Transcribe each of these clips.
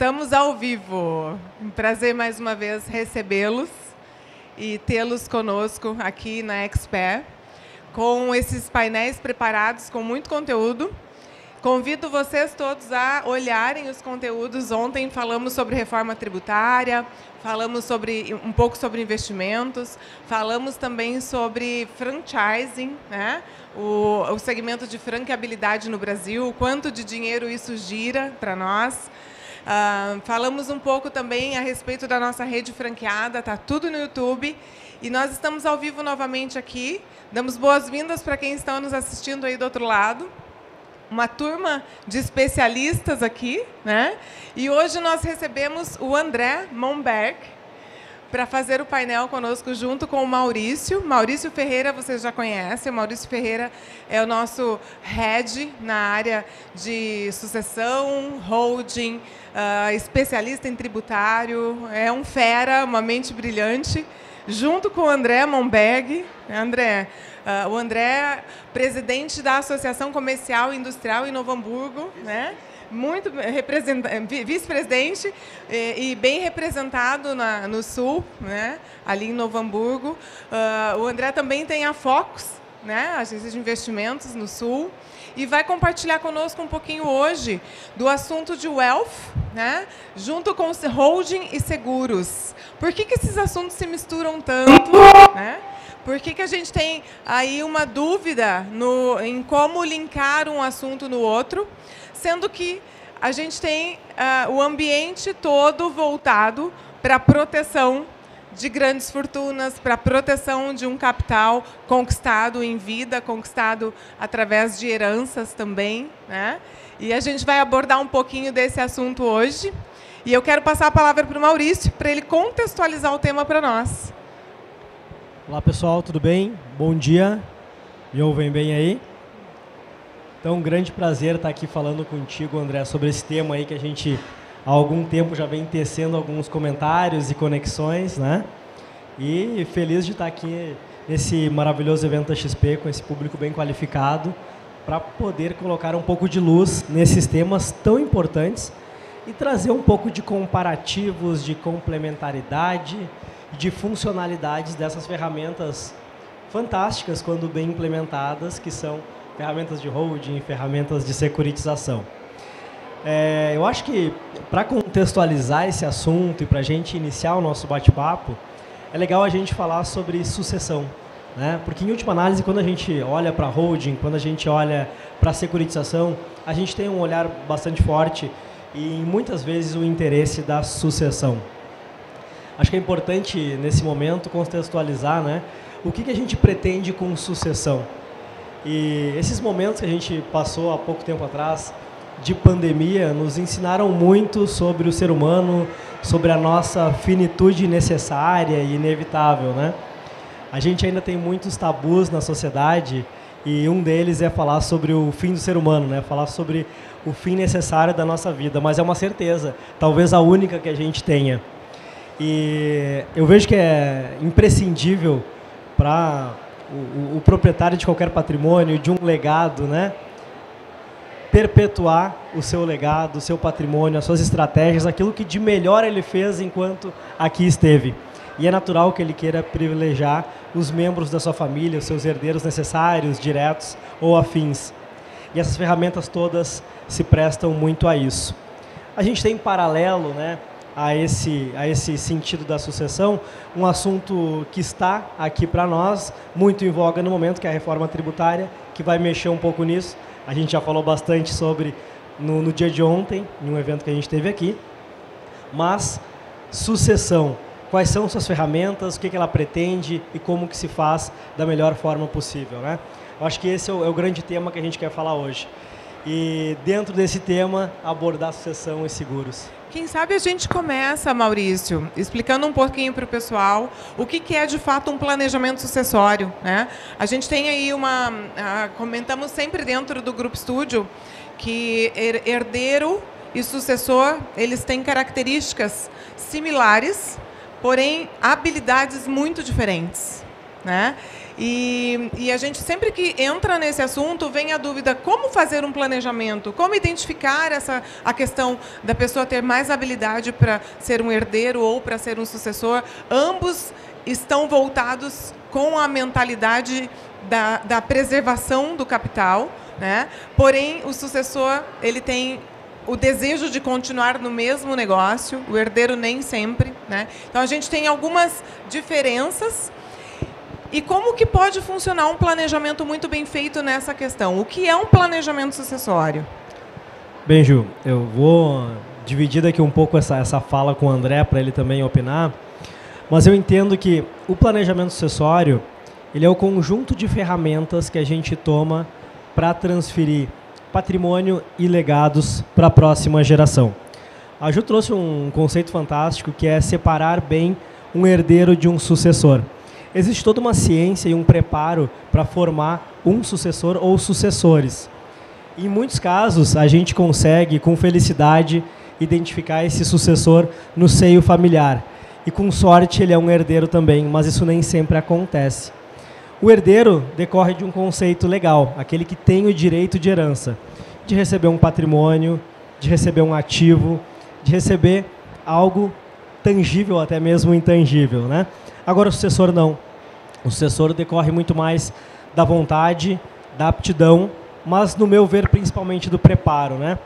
Estamos ao vivo. Um prazer mais uma vez recebê-los e tê-los conosco aqui na Expé, com esses painéis preparados com muito conteúdo. Convido vocês todos a olharem os conteúdos. Ontem falamos sobre reforma tributária, falamos um pouco sobre investimentos, falamos também sobre franchising, né? O segmento de franqueabilidade no Brasil, o quanto de dinheiro isso gira para nós. Falamos um pouco também a respeito da nossa rede franqueada, está tudo no YouTube. E nós estamos ao vivo novamente aqui. Damos boas-vindas para quem está nos assistindo aí do outro lado. Uma turma de especialistas aqui, né? E hoje nós recebemos o André Momberg para fazer o painel conosco junto com o Maurício. Maurício Ferreira, vocês já conhecem. O Maurício Ferreira é o nosso head na área de sucessão, holding, especialista em tributário. É um fera, uma mente brilhante. Junto com o André Momberg. O André, presidente da Associação Comercial e Industrial em Novo Hamburgo, né? Muito vice-presidente e bem representado no Sul, né? Ali em Novo Hamburgo. O André também tem a Focus, né? Agência de investimentos no Sul, e vai compartilhar conosco um pouquinho hoje do assunto de wealth, né? Junto com holding e seguros. Por que esses assuntos se misturam tanto, né? Por que a gente tem aí uma dúvida em como linkar um assunto no outro, sendo que a gente tem o ambiente todo voltado para a proteção de grandes fortunas, para a proteção de um capital conquistado em vida, conquistado através de heranças também, né? E a gente vai abordar um pouquinho desse assunto hoje. E eu quero passar a palavra para o Maurício, para ele contextualizar o tema para nós. Olá, pessoal, tudo bem? Bom dia. Me ouvem bem aí? Então, um grande prazer estar aqui falando contigo, André, sobre esse tema aí que a gente há algum tempo já vem tecendo alguns comentários e conexões, né? E feliz de estar aqui nesse maravilhoso evento da XP, com esse público bem qualificado, para poder colocar um pouco de luz nesses temas tão importantes e trazer um pouco de comparativos, de complementaridade, de funcionalidades dessas ferramentas fantásticas quando bem implementadas, que são ferramentas de holding, ferramentas de securitização. Eu acho que, para contextualizar esse assunto e para a gente iniciar o nosso bate-papo, é legal a gente falar sobre sucessão, né? Porque, em última análise, quando a gente olha para holding, quando a gente olha para securitização, a gente tem um olhar bastante forte e, muitas vezes, o interesse da sucessão. Acho que é importante, nesse momento, contextualizar, né, o que a gente pretende com sucessão. E esses momentos que a gente passou há pouco tempo atrás, de pandemia, nos ensinaram muito sobre o ser humano, sobre a nossa finitude necessária e inevitável, né? A gente ainda tem muitos tabus na sociedade e um deles é falar sobre o fim do ser humano, né? Falar sobre o fim necessário da nossa vida, mas é uma certeza, talvez a única que a gente tenha. E eu vejo que é imprescindível para o proprietário de qualquer patrimônio, de um legado, né, perpetuar o seu legado, o seu patrimônio, as suas estratégias, aquilo que de melhor ele fez enquanto aqui esteve. E é natural que ele queira privilegiar os membros da sua família, os seus herdeiros necessários, diretos ou afins. E essas ferramentas todas se prestam muito a isso. A gente tem em paralelo, né, a esse sentido da sucessão, um assunto que está aqui para nós, muito em voga no momento, que é a reforma tributária, que vai mexer um pouco nisso. A gente já falou bastante sobre no dia de ontem, em um evento que a gente teve aqui. Mas, sucessão, quais são suas ferramentas, o que ela pretende e como que se faz da melhor forma possível, né? Eu acho que esse é o grande tema que a gente quer falar hoje. E, dentro desse tema, abordar sucessão e seguros. Quem sabe a gente começa, Maurício, explicando um pouquinho para o pessoal o que é de fato um planejamento sucessório, né? A gente tem aí comentamos sempre dentro do Grupo Estúdio que herdeiro e sucessor, eles têm características similares, porém habilidades muito diferentes, né? E a gente, sempre que entra nesse assunto, vem a dúvida: como fazer um planejamento? Como identificar a questão da pessoa ter mais habilidade para ser um herdeiro ou para ser um sucessor? Ambos estão voltados com a mentalidade da preservação do capital, né? Porém, o sucessor, ele tem o desejo de continuar no mesmo negócio, o herdeiro nem sempre, né? Então, a gente tem algumas diferenças. E como que pode funcionar um planejamento muito bem feito nessa questão? O que é um planejamento sucessório? Bem, Ju, eu vou dividir aqui um pouco essa fala com o André, para ele também opinar, mas eu entendo que o planejamento sucessório, ele é o conjunto de ferramentas que a gente toma para transferir patrimônio e legados para a próxima geração. A Ju trouxe um conceito fantástico, que é separar bem um herdeiro de um sucessor. Existe toda uma ciência e um preparo para formar um sucessor ou sucessores. Em muitos casos, a gente consegue, com felicidade, identificar esse sucessor no seio familiar. E, com sorte, ele é um herdeiro também, mas isso nem sempre acontece. O herdeiro decorre de um conceito legal, aquele que tem o direito de herança, de receber um patrimônio, de receber um ativo, de receber algo tangível, até mesmo intangível, né? Agora, o sucessor não. O sucessor decorre muito mais da vontade, da aptidão, mas, no meu ver, principalmente do preparo, né?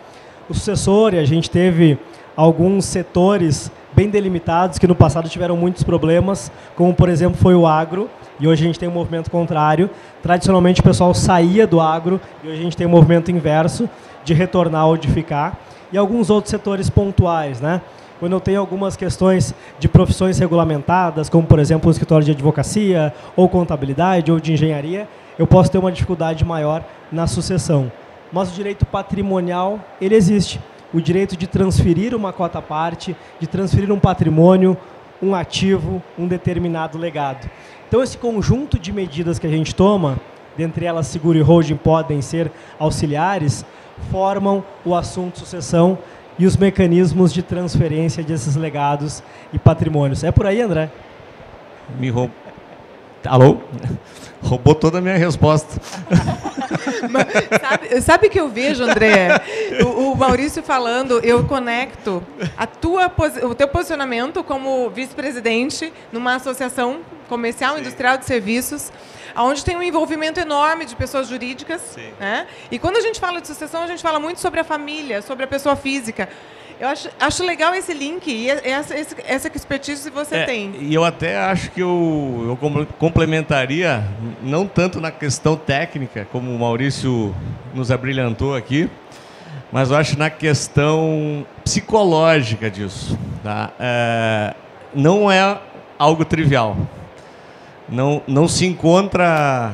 O sucessor, e a gente teve alguns setores bem delimitados que no passado tiveram muitos problemas, como, por exemplo, foi o agro, e hoje a gente tem um movimento contrário. Tradicionalmente, o pessoal saía do agro, e hoje a gente tem um movimento inverso, de retornar ou de ficar. E alguns outros setores pontuais, né? Quando eu tenho algumas questões de profissões regulamentadas, como, por exemplo, o escritório de advocacia, ou contabilidade, ou de engenharia, eu posso ter uma dificuldade maior na sucessão. Mas o direito patrimonial, ele existe. O direito de transferir uma cota-parte, de transferir um patrimônio, um ativo, um determinado legado. Então, esse conjunto de medidas que a gente toma, dentre elas seguro e holding podem ser auxiliares, formam o assunto sucessão e os mecanismos de transferência desses legados e patrimônios. É por aí, André? Alô? Roubou toda a minha resposta. Sabe que eu vejo, André? O Maurício falando, eu conecto o teu posicionamento como vice-presidente numa associação comercial, industrial de serviços, onde tem um envolvimento enorme de pessoas jurídicas, né? E quando a gente fala de sucessão, a gente fala muito sobre a família, sobre a pessoa física. Eu acho legal esse link e essa expertise que você tem. E eu até acho que eu complementaria, não tanto na questão técnica, como o Maurício nos abrilhantou aqui, mas eu acho na questão psicológica disso. Tá? Não é algo trivial. Não se encontra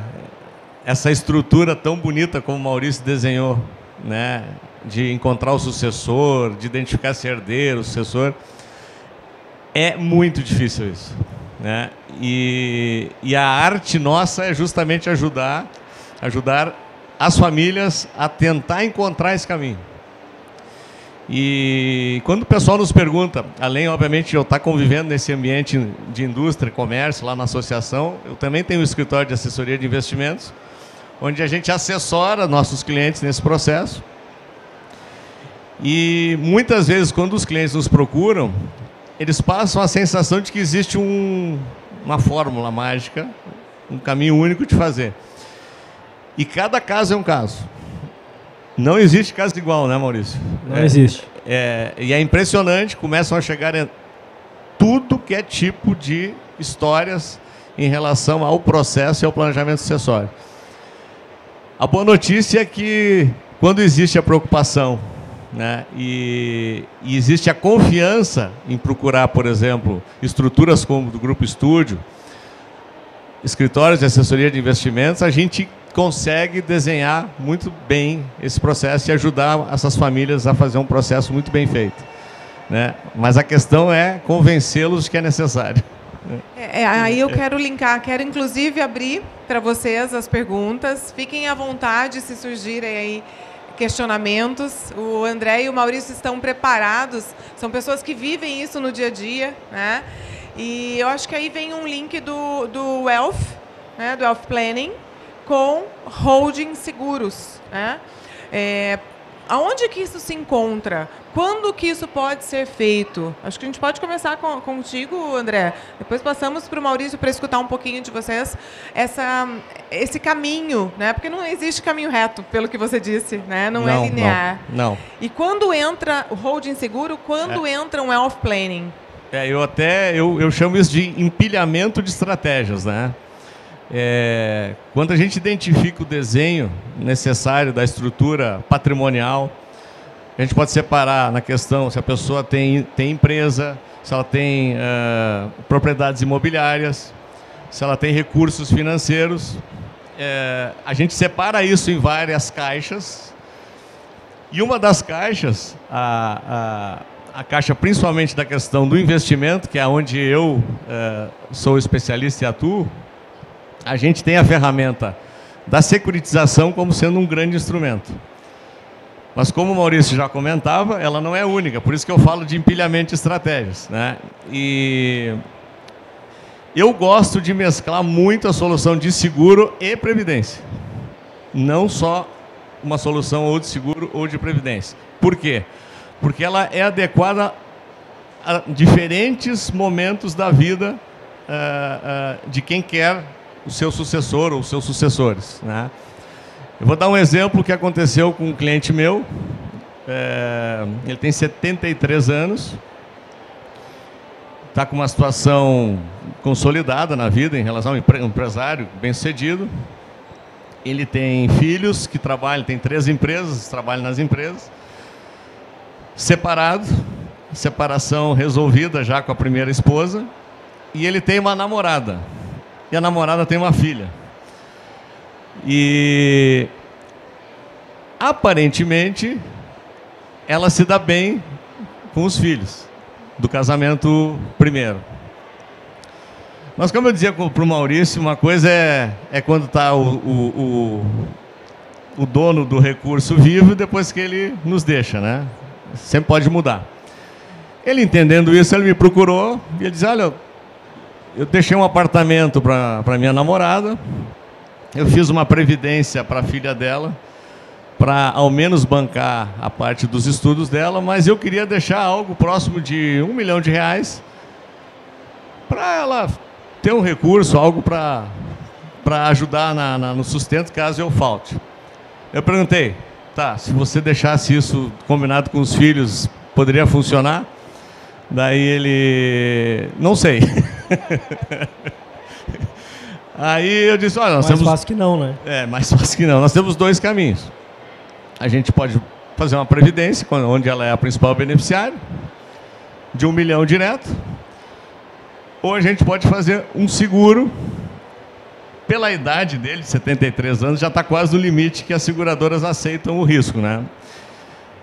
essa estrutura tão bonita como o Maurício desenhou, né? De encontrar o sucessor, de identificar se herdeiro, o sucessor. É muito difícil isso, né? E a arte nossa é justamente ajudar as famílias a tentar encontrar esse caminho. E quando o pessoal nos pergunta, além, obviamente, de eu estar convivendo nesse ambiente de indústria e comércio, lá na associação, eu também tenho um escritório de assessoria de investimentos, onde a gente assessora nossos clientes nesse processo. E muitas vezes, quando os clientes nos procuram, eles passam a sensação de que existe uma fórmula mágica, um caminho único de fazer. E cada caso é um caso. Não existe caso igual, né, Maurício? Não existe. E é impressionante, começam a chegar em tudo que é tipo de histórias em relação ao processo e ao planejamento sucessório. A boa notícia é que, quando existe a preocupação, né, e existe a confiança em procurar, por exemplo, estruturas como do Grupo Estúdio, escritórios de assessoria de investimentos, a gente consegue desenhar muito bem esse processo e ajudar essas famílias a fazer um processo muito bem feito, né? Mas a questão é convencê-los de que é necessário. Aí eu quero linkar, quero inclusive abrir para vocês as perguntas. Fiquem à vontade se surgirem aí questionamentos. O André e o Maurício estão preparados, são pessoas que vivem isso no dia a dia, né? E eu acho que aí vem um link do Wealth, né, do Wealth Planning com holding seguros, né? Aonde que isso se encontra? Quando que isso pode ser feito? Acho que a gente pode começar contigo, André. Depois passamos para o Maurício para escutar um pouquinho de vocês esse caminho, né? Porque não existe caminho reto, pelo que você disse, né? Não é linear. Não. E quando entra o holding seguro, quando entra um Wealth Planning? Eu chamo isso de empilhamento de estratégias, né? Quando a gente identifica o desenho necessário da estrutura patrimonial, a gente pode separar na questão se a pessoa tem empresa, se ela tem propriedades imobiliárias, se ela tem recursos financeiros. A gente separa isso em várias caixas. E uma das caixas, a caixa principalmente da questão do investimento, que é onde eu sou especialista e atuo, a gente tem a ferramenta da securitização como sendo um grande instrumento. Mas como o Maurício já comentava, ela não é única, por isso que eu falo de empilhamento de estratégias, né? E eu gosto de mesclar muito a solução de seguro e previdência. Não só uma solução ou de seguro ou de previdência. Por quê? Porque ela é adequada a diferentes momentos da vida de quem quer o seu sucessor ou os seus sucessores, né? Eu vou dar um exemplo que aconteceu com um cliente meu. Ele tem 73 anos, está com uma situação consolidada na vida em relação a um empresário bem-sucedido. Ele tem filhos que trabalham, tem 3 empresas, trabalham nas empresas. Separado, separação resolvida já com a primeira esposa. E ele tem uma namorada. E a namorada tem uma filha. E aparentemente ela se dá bem com os filhos do casamento primeiro. Mas como eu dizia para o Maurício, uma coisa é quando está o dono do recurso vivo e depois que ele nos deixa, né? Sempre pode mudar. Ele entendendo isso, ele me procurou e ele disse: olha, eu deixei um apartamento para minha namorada, eu fiz uma previdência para a filha dela, para ao menos bancar a parte dos estudos dela, mas eu queria deixar algo próximo de R$1 milhão para ela ter um recurso, algo para ajudar no sustento caso eu falte. Eu perguntei: tá, se você deixasse isso combinado com os filhos, poderia funcionar? Daí ele: não sei. Aí eu disse: olha, nós temos... Mais fácil que não, né? Mais fácil que não. Nós temos 2 caminhos. A gente pode fazer uma previdência, onde ela é a principal beneficiária, de R$1 milhão direto. Ou a gente pode fazer um seguro. Pela idade dele, 73 anos, já está quase no limite que as seguradoras aceitam o risco, né?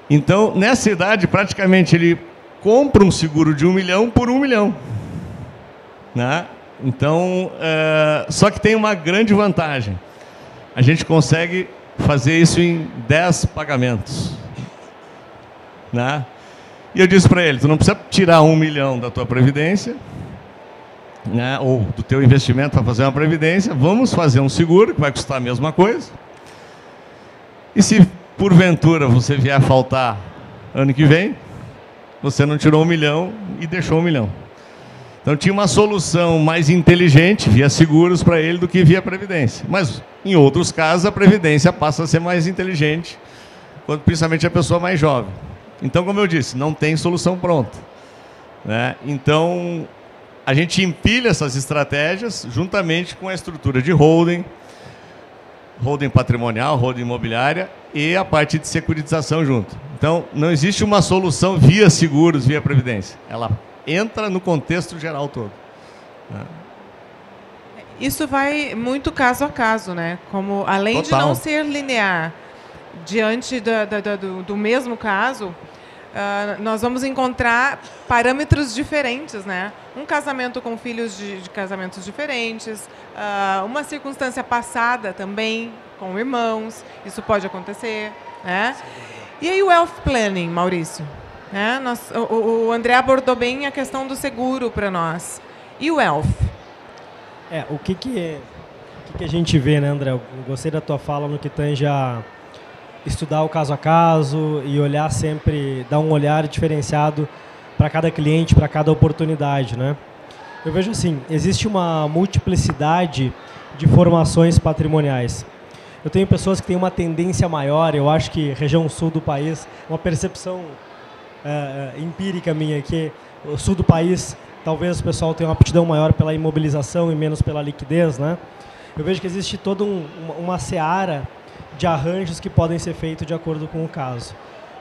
Então, nessa idade, praticamente ele compra um seguro de R$1 milhão por R$1 milhão. Né? Então, só que tem uma grande vantagem. A gente consegue fazer isso em 10 pagamentos. Né? E eu disse para ele: tu não precisa tirar R$1 milhão da tua previdência, né, ou do teu investimento para fazer uma previdência. Vamos fazer um seguro que vai custar a mesma coisa. E se porventura você vier a faltar ano que vem, você não tirou R$1 milhão e deixou R$1 milhão. Então tinha uma solução mais inteligente via seguros para ele do que via previdência. Mas em outros casos a previdência passa a ser mais inteligente, principalmente a pessoa mais jovem. Então, como eu disse, não tem solução pronta, né? Então a gente empilha essas estratégias juntamente com a estrutura de holding patrimonial, holding imobiliária e a parte de securitização junto. Então, não existe uma solução via seguros, via previdência. Ela entra no contexto geral todo. Isso vai muito caso a caso, né? Como, além Total. de não ser linear, diante do mesmo caso, nós vamos encontrar parâmetros diferentes, né? Um casamento com filhos de casamentos diferentes, uma circunstância passada também com irmãos, isso pode acontecer, né? E aí o Wealth Planning, Maurício? Né? O André abordou bem a questão do seguro para nós. E o Wealth? O que que a gente vê, né, André? Eu gostei da tua fala no que tange a estudar o caso a caso e olhar sempre, dar um olhar diferenciado para cada cliente, para cada oportunidade, né? Eu vejo assim, existe uma multiplicidade de formações patrimoniais. Eu tenho pessoas que têm uma tendência maior, eu acho que região sul do país, uma percepção empírica minha, que o sul do país, talvez o pessoal tenha uma aptidão maior pela imobilização e menos pela liquidez, né? Eu vejo que existe toda uma seara de arranjos que podem ser feitos de acordo com o caso.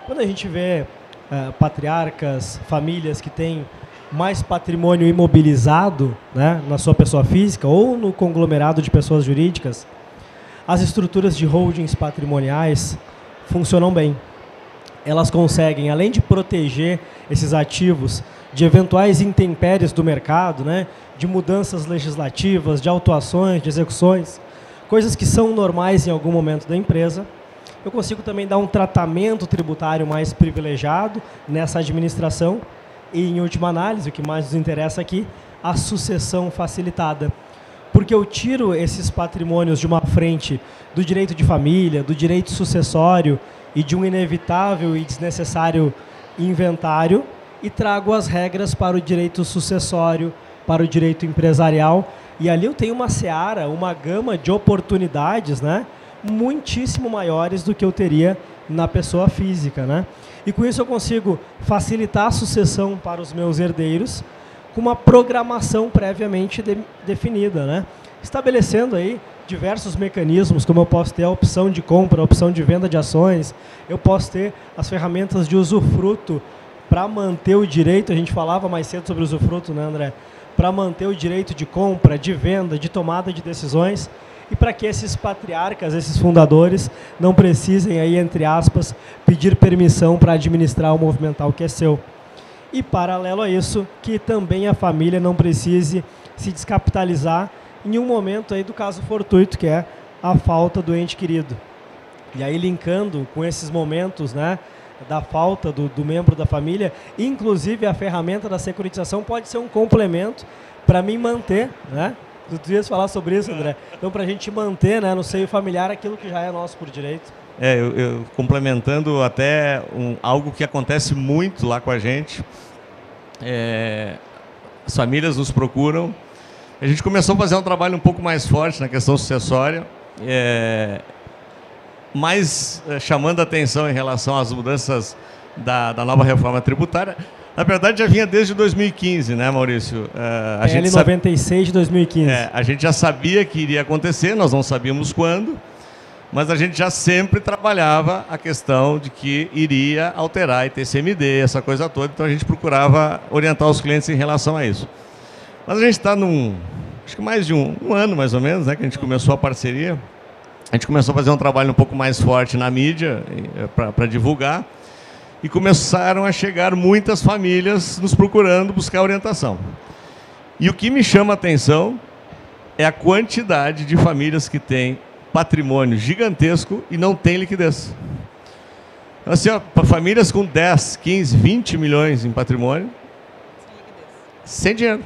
Quando a gente vê patriarcas, famílias que têm mais patrimônio imobilizado, né, na sua pessoa física ou no conglomerado de pessoas jurídicas, as estruturas de holdings patrimoniais funcionam bem. Elas conseguem, além de proteger esses ativos de eventuais intempéries do mercado, né, de mudanças legislativas, de autuações, de execuções, coisas que são normais em algum momento da empresa, eu consigo também dar um tratamento tributário mais privilegiado nessa administração e, em última análise, o que mais nos interessa aqui, a sucessão facilitada. Porque eu tiro esses patrimônios de uma frente do direito de família, do direito sucessório e de um inevitável e desnecessário inventário e trago as regras para o direito sucessório, para o direito empresarial. E ali eu tenho uma seara, uma gama de oportunidades, né, muitíssimo maiores do que eu teria na pessoa física, né? E com isso eu consigo facilitar a sucessão para os meus herdeiros com uma programação previamente definida, né? Estabelecendo aí diversos mecanismos, como eu posso ter a opção de compra, a opção de venda de ações, eu posso ter as ferramentas de usufruto para manter o direito, a gente falava mais cedo sobre usufruto, né, André? Para manter o direito de compra, de venda, de tomada de decisões e para que esses patriarcas, esses fundadores, não precisem aí, entre aspas, pedir permissão para administrar o movimental que é seu. E, paralelo a isso, que também a família não precise se descapitalizar em um momento aí do caso fortuito, que é a falta do ente querido. E aí, linkando com esses momentos, né, da falta do membro da família, inclusive a ferramenta da securitização pode ser um complemento para mim manter, né? Tu ias falar sobre isso, André? Então, para a gente manter, né, no seio familiar aquilo que já é nosso por direito. Eu complementando até algo que acontece muito lá com a gente, as famílias nos procuram, a gente começou a fazer um trabalho um pouco mais forte na questão sucessória, mais chamando a atenção em relação às mudanças da nova reforma tributária. Na verdade, já vinha desde 2015, né, Maurício? PL 96 de 2015. A gente já sabia que iria acontecer, nós não sabíamos quando, mas a gente já sempre trabalhava a questão de que iria alterar ITCMD, essa coisa toda, então a gente procurava orientar os clientes em relação a isso. Mas a gente está acho que mais de um ano, mais ou menos, né, que a gente começou a parceria. A gente começou a fazer um trabalho um pouco mais forte na mídia para divulgar. E começaram a chegar muitas famílias nos procurando buscar orientação. E o que me chama a atenção é a quantidade de famílias que têm patrimônio gigantesco e não têm liquidez. Assim, para famílias com 10, 15, 20 milhões em patrimônio, sem dinheiro.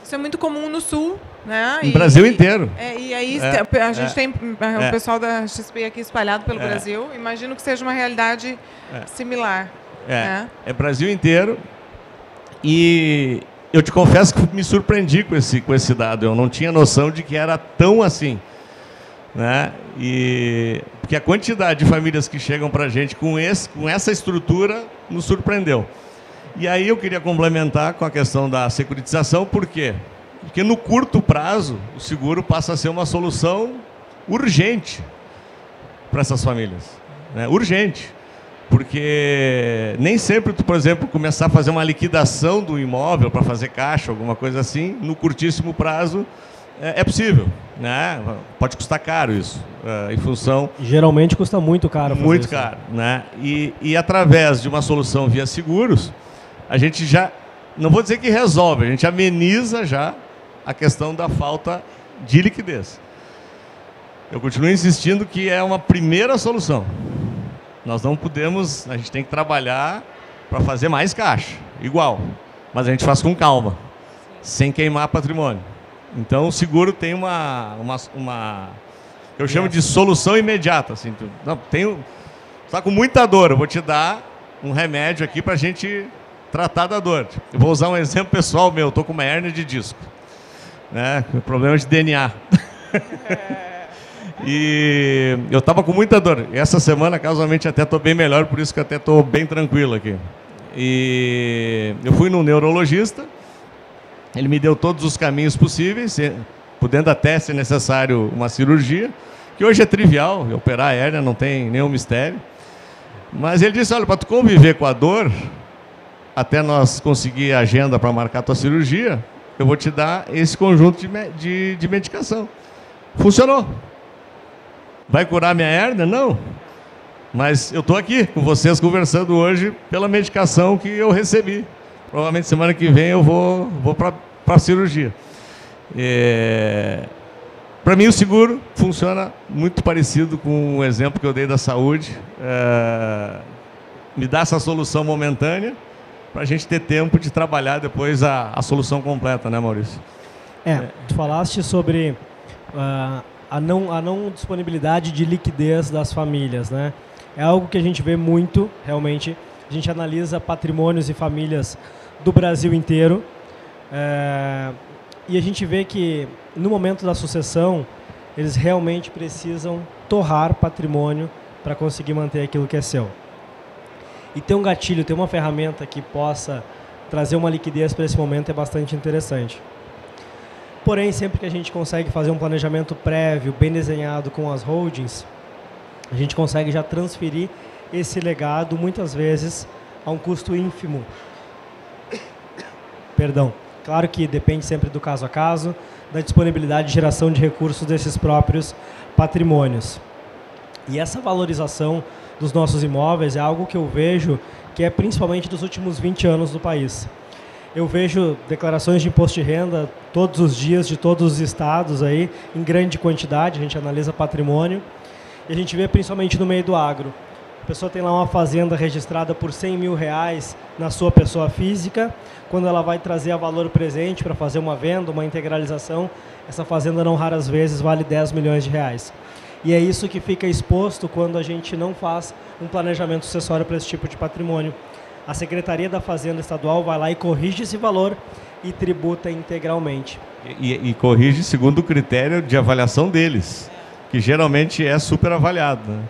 Isso é muito comum no Sul, né? No Brasil inteiro. E aí a gente tem o pessoal da XP aqui espalhado pelo Brasil. Imagino que seja uma realidade similar. Né? É Brasil inteiro. E eu te confesso que me surpreendi com esse dado. Eu não tinha noção de que era tão assim. Né? Porque a quantidade de famílias que chegam para a gente com essa estrutura nos surpreendeu. E aí eu queria complementar com a questão da securitização, por quê? Porque no curto prazo o seguro passa a ser uma solução urgente para essas famílias. Né? Urgente. Porque nem sempre tu, por exemplo, começar a fazer uma liquidação do imóvel para fazer caixa, alguma coisa assim, no curtíssimo prazo, é possível. Né? Pode custar caro isso, em função... Geralmente custa muito caro fazer muito isso. Caro. Né? E através de uma solução via seguros, a gente já, não vou dizer que resolve, a gente ameniza já a questão da falta de liquidez. Eu continuo insistindo que é uma primeira solução. Nós não podemos, a gente tem que trabalhar para fazer mais caixa, igual. Mas a gente faz com calma, sem queimar patrimônio. Então, o seguro tem eu chamo de solução imediata. Assim, está com muita dor, eu vou te dar um remédio aqui para a gente tratar da dor. Eu vou usar um exemplo pessoal meu, estou com uma hérnia de disco, né? Problema de DNA. E eu estava com muita dor. E essa semana, casualmente, até estou bem melhor, por isso que até estou bem tranquilo aqui. E eu fui no neurologista, ele me deu todos os caminhos possíveis, podendo até ser necessário uma cirurgia, que hoje é trivial, operar a hérnia não tem nenhum mistério. Mas ele disse, olha, para tu conviver com a dor, até nós conseguir a agenda para marcar a tua cirurgia, eu vou te dar esse conjunto de medicação. Funcionou. Vai curar minha hérnia? Não. Mas eu estou aqui com vocês conversando hoje pela medicação que eu recebi. Provavelmente semana que vem eu vou para a cirurgia. Para mim o seguro funciona muito parecido com o exemplo que eu dei da saúde. Me dá essa solução momentânea para a gente ter tempo de trabalhar depois a solução completa, né, Maurício? Tu falaste sobre a não disponibilidade de liquidez das famílias, né? É algo que a gente vê muito, realmente. A gente analisa patrimônios e famílias do Brasil inteiro. E a gente vê que, no momento da sucessão, eles realmente precisam torrar patrimônio para conseguir manter aquilo que é seu. E ter um gatilho, ter uma ferramenta que possa trazer uma liquidez para esse momento é bastante interessante. Porém, sempre que a gente consegue fazer um planejamento prévio, bem desenhado com as holdings, a gente consegue já transferir esse legado, muitas vezes, a um custo ínfimo. Perdão. Claro que depende sempre do caso a caso, da disponibilidade de geração de recursos desses próprios patrimônios. E essa valorização dos nossos imóveis é algo que eu vejo que é principalmente dos últimos 20 anos do país. Eu vejo declarações de imposto de renda todos os dias, de todos os estados, aí, em grande quantidade, a gente analisa patrimônio, e a gente vê principalmente no meio do agro. A pessoa tem lá uma fazenda registrada por R$100 mil na sua pessoa física, quando ela vai trazer a valor presente para fazer uma venda, uma integralização, essa fazenda não raras vezes vale R$10 milhões. E é isso que fica exposto quando a gente não faz um planejamento sucessório para esse tipo de patrimônio. A Secretaria da Fazenda Estadual vai lá e corrige esse valor e tributa integralmente. E corrige segundo o critério de avaliação deles, que geralmente é super avaliado, né?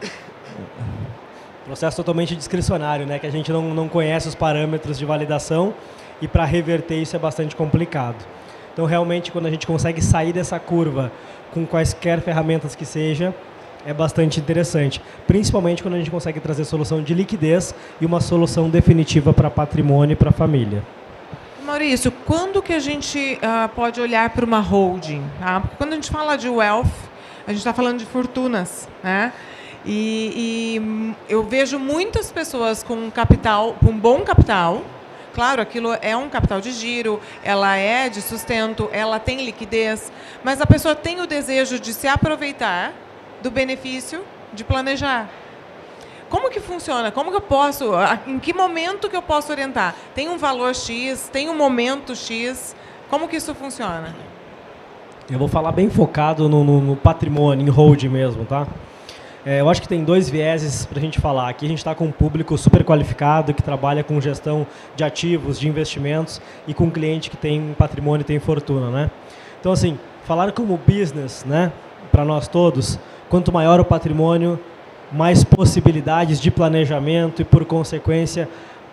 Processo totalmente discricionário, né? Que a gente não conhece os parâmetros de validação e para reverter isso é bastante complicado. Então, realmente, quando a gente consegue sair dessa curva com quaisquer ferramentas que seja, é bastante interessante. Principalmente quando a gente consegue trazer solução de liquidez e uma solução definitiva para patrimônio e para a família. Maurício, quando que a gente pode olhar para uma holding? Porque quando a gente fala de wealth, a gente está falando de fortunas, né? E eu vejo muitas pessoas com capital, com bom capital. Claro, aquilo é um capital de giro, ela é de sustento, ela tem liquidez, mas a pessoa tem o desejo de se aproveitar do benefício de planejar. Como que funciona? Como que eu posso, em que momento que eu posso orientar? Tem um valor X, tem um momento X, como que isso funciona? Eu vou falar bem focado no patrimônio, em holding mesmo, tá? Eu acho que tem dois vieses para a gente falar. Aqui a gente está com um público super qualificado, que trabalha com gestão de ativos, de investimentos, e com um cliente que tem patrimônio e tem fortuna, né? Então, assim, falar como business, né, para nós todos, quanto maior o patrimônio, mais possibilidades de planejamento e, por consequência,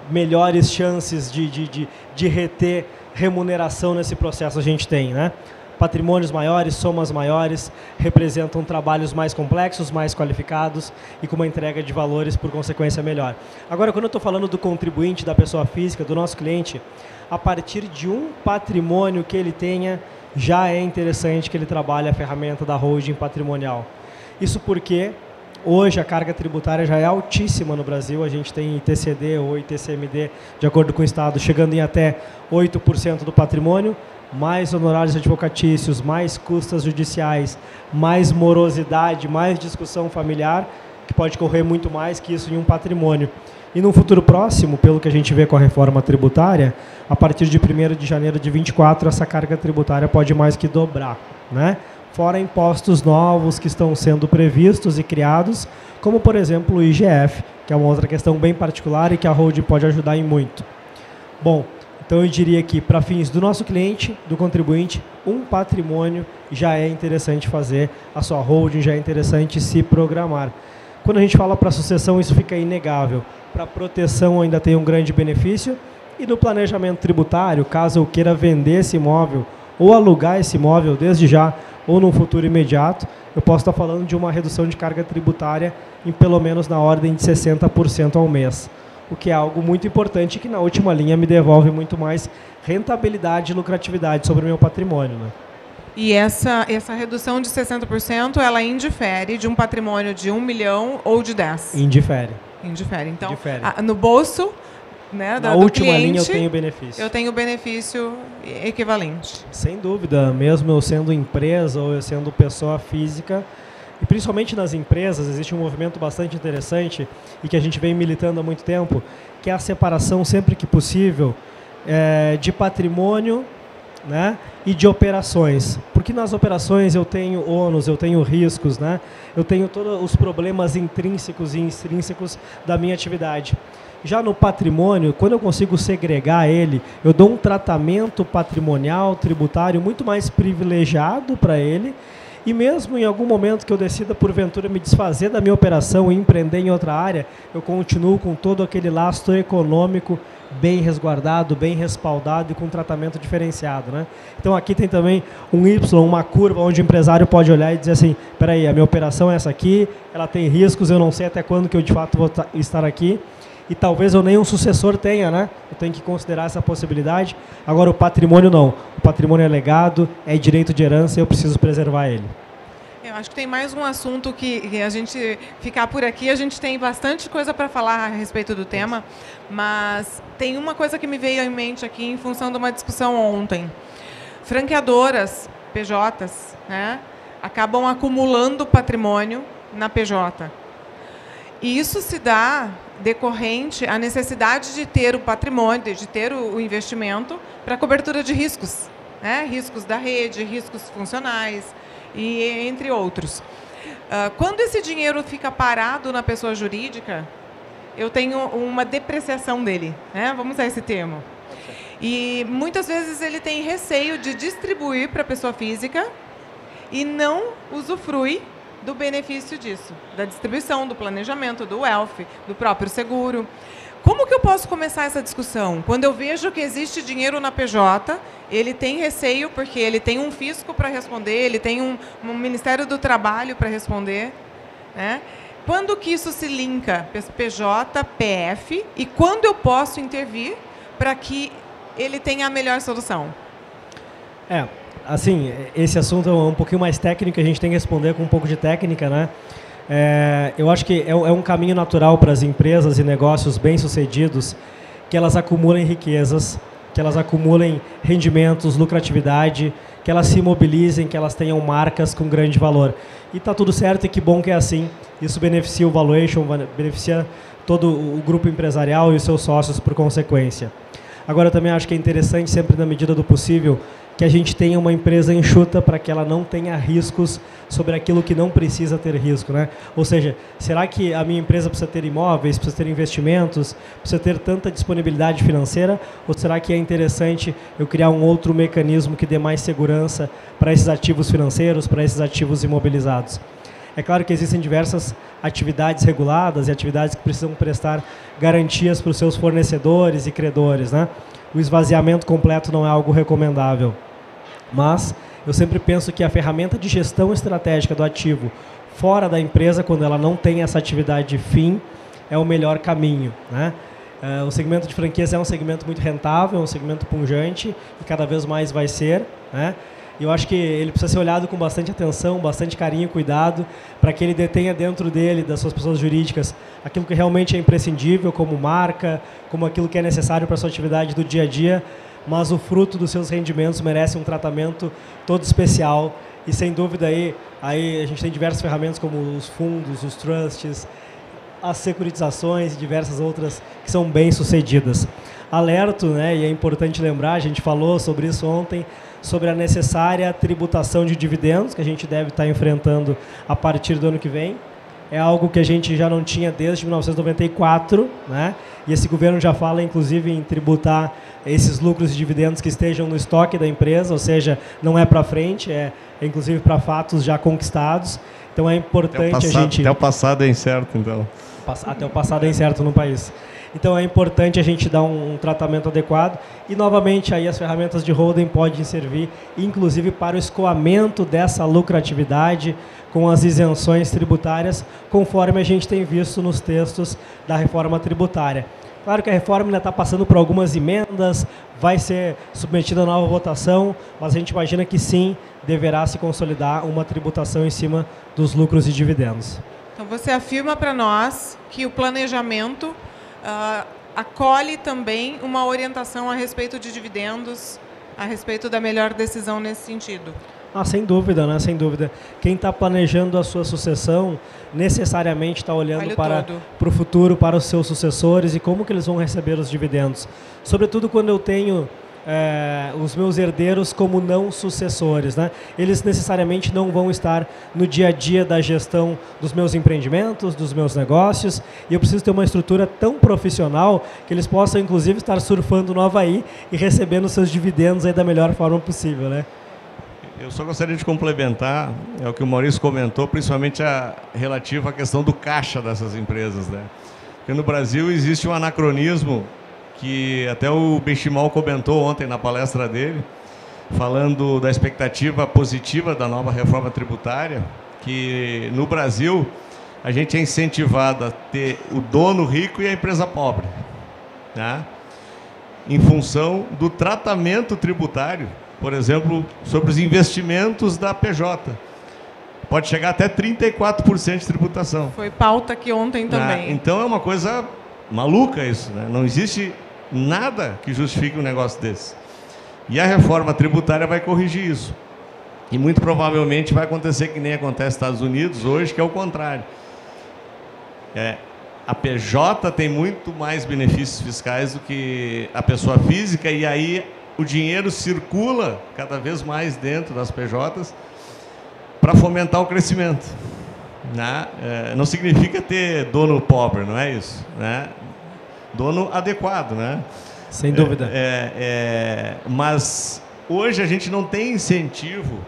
melhores chances de reter remuneração nesse processo a gente tem, né? Patrimônios maiores, somas maiores, representam trabalhos mais complexos, mais qualificados e com uma entrega de valores, por consequência, melhor. Agora, quando eu estou falando do contribuinte, da pessoa física, do nosso cliente, a partir de um patrimônio que ele tenha, já é interessante que ele trabalhe a ferramenta da holding patrimonial. Isso porque hoje a carga tributária já é altíssima no Brasil. A gente tem ITCD ou ITCMD, de acordo com o Estado, chegando em até 8% do patrimônio, mais honorários advocatícios, mais custas judiciais, mais morosidade, mais discussão familiar, que pode correr muito mais que isso em um patrimônio. E no futuro próximo, pelo que a gente vê com a reforma tributária, a partir de 1º de janeiro de 24, essa carga tributária pode mais que dobrar, né? Fora impostos novos que estão sendo previstos e criados, como, por exemplo, o IGF, que é uma outra questão bem particular e que a holding pode ajudar em muito. Bom, então eu diria que, para fins do nosso cliente, do contribuinte, um patrimônio já é interessante fazer, a sua holding já é interessante se programar. Quando a gente fala para sucessão, isso fica inegável. Para proteção ainda tem um grande benefício, e no planejamento tributário, caso eu queira vender esse imóvel ou alugar esse imóvel desde já ou num futuro imediato, eu posso estar falando de uma redução de carga tributária em pelo menos na ordem de 60% ao mês, o que é algo muito importante que na última linha me devolve muito mais rentabilidade e lucratividade sobre o meu patrimônio, né? E essa redução de 60%, ela indifere de um patrimônio de 1 milhão ou de 10? Indifere. Indifere. Então, Indifere. No bolso, né, na do última cliente, linha eu tenho benefício. Eu tenho benefício equivalente. Sem dúvida, mesmo eu sendo empresa ou eu sendo pessoa física, e principalmente nas empresas, existe um movimento bastante interessante e que a gente vem militando há muito tempo, que é a separação, sempre que possível, de patrimônio, né, e de operações. Porque nas operações eu tenho ônus, eu tenho riscos, né, eu tenho todos os problemas intrínsecos e extrínsecos da minha atividade. Já no patrimônio, quando eu consigo segregar ele, eu dou um tratamento patrimonial, tributário muito mais privilegiado para ele, e mesmo em algum momento que eu decida, porventura, me desfazer da minha operação e empreender em outra área, eu continuo com todo aquele lastro econômico bem resguardado, bem respaldado e com tratamento diferenciado, né? Então aqui tem também um Y, uma curva, onde o empresário pode olhar e dizer assim, espera aí, a minha operação é essa aqui, ela tem riscos, eu não sei até quando que eu de fato vou estar aqui, e talvez eu nem um sucessor tenha, né? Eu tenho que considerar essa possibilidade. Agora, o patrimônio não. O patrimônio é legado, é direito de herança e eu preciso preservar ele. Eu acho que tem mais um assunto que a gente ficar por aqui, a gente tem bastante coisa para falar a respeito do tema, mas tem uma coisa que me veio em mente aqui em função de uma discussão ontem. Franqueadoras, PJs, né, acabam acumulando patrimônio na PJ. E isso se dá decorrente à necessidade de ter o patrimônio, de ter o investimento para cobertura de riscos, né? Riscos da rede, riscos funcionais, e entre outros. Quando esse dinheiro fica parado na pessoa jurídica, eu tenho uma depreciação dele, né? Vamos usar esse termo. E muitas vezes ele tem receio de distribuir para a pessoa física e não usufrui do benefício disso, da distribuição, do planejamento, do wealth, do próprio seguro. Como que eu posso começar essa discussão? Quando eu vejo que existe dinheiro na PJ, ele tem receio porque ele tem um fisco para responder, ele tem um Ministério do Trabalho para responder, né? Quando que isso se linka, PJ, PF, e quando eu posso intervir para que ele tenha a melhor solução? Assim, esse assunto é um pouquinho mais técnico, a gente tem que responder com um pouco de técnica, né? Eu acho que é um caminho natural para as empresas e negócios bem-sucedidos que elas acumulem riquezas, que elas acumulem rendimentos, lucratividade, que elas se mobilizem, que elas tenham marcas com grande valor. E está tudo certo e que bom que é assim. Isso beneficia o valuation, beneficia todo o grupo empresarial e os seus sócios por consequência. Agora, eu também acho que é interessante, sempre na medida do possível, que a gente tenha uma empresa enxuta para que ela não tenha riscos sobre aquilo que não precisa ter risco, né? Ou seja, será que a minha empresa precisa ter imóveis, precisa ter investimentos, precisa ter tanta disponibilidade financeira, ou será que é interessante eu criar um outro mecanismo que dê mais segurança para esses ativos financeiros, para esses ativos imobilizados? É claro que existem diversas atividades reguladas e atividades que precisam prestar garantias para os seus fornecedores e credores, né? O esvaziamento completo não é algo recomendável. Mas eu sempre penso que a ferramenta de gestão estratégica do ativo fora da empresa, quando ela não tem essa atividade de fim, é o melhor caminho, né? O segmento de franquias é um segmento muito rentável, é um segmento pujante e cada vez mais vai ser, né? E eu acho que ele precisa ser olhado com bastante atenção, bastante carinho e cuidado, para que ele detenha dentro dele, das suas pessoas jurídicas, aquilo que realmente é imprescindível, como marca, como aquilo que é necessário para a sua atividade do dia a dia, mas o fruto dos seus rendimentos merece um tratamento todo especial. E sem dúvida aí a gente tem diversas ferramentas como os fundos, os trusts, as securitizações e diversas outras que são bem sucedidas. Alerto, né, e é importante lembrar, a gente falou sobre isso ontem, sobre a necessária tributação de dividendos que a gente deve estar enfrentando a partir do ano que vem. É algo que a gente já não tinha desde 1994, né? E esse governo já fala, inclusive, em tributar esses lucros e dividendos que estejam no estoque da empresa, ou seja, não é para frente, é inclusive para fatos já conquistados. Então é importante a gente... Até o passado é incerto, então. Até o passado é incerto no país. Então é importante a gente dar um tratamento adequado e, novamente, aí as ferramentas de holding podem servir, inclusive, para o escoamento dessa lucratividade com as isenções tributárias, conforme a gente tem visto nos textos da reforma tributária. Claro que a reforma ainda está passando por algumas emendas, vai ser submetida a nova votação, mas a gente imagina que sim, deverá se consolidar uma tributação em cima dos lucros e dividendos. Então você afirma para nós que o planejamento acolhe também uma orientação a respeito de dividendos, a respeito da melhor decisão nesse sentido. Sem dúvida, né? Sem dúvida. Quem está planejando a sua sucessão necessariamente está olhando para o futuro, para os seus sucessores e como que eles vão receber os dividendos. Sobretudo quando eu tenho os meus herdeiros como não sucessores, né? Eles necessariamente não vão estar no dia a dia da gestão dos meus empreendimentos, dos meus negócios, e eu preciso ter uma estrutura tão profissional que eles possam, inclusive, estar surfando no Havaí e recebendo seus dividendos aí da melhor forma possível, né? Eu só gostaria de complementar o que o Maurício comentou, principalmente relativo à questão do caixa dessas empresas, né? Porque no Brasil existe um anacronismo que até o Benchimol comentou ontem na palestra dele, falando da expectativa positiva da nova reforma tributária, que no Brasil a gente é incentivado a ter o dono rico e a empresa pobre, né? Em função do tratamento tributário, por exemplo, sobre os investimentos da PJ. Pode chegar até 34% de tributação. Foi pauta aqui ontem também. Então é uma coisa maluca isso, né? Não existe nada que justifique um negócio desse. E a reforma tributária vai corrigir isso. E muito provavelmente vai acontecer que nem acontece nos Estados Unidos hoje, que é o contrário. A PJ tem muito mais benefícios fiscais do que a pessoa física, e aí o dinheiro circula cada vez mais dentro das PJs para fomentar o crescimento, né? Não significa ter dono pobre, não é isso, né? Dono adequado, né? Sem dúvida. Mas hoje a gente não tem incentivo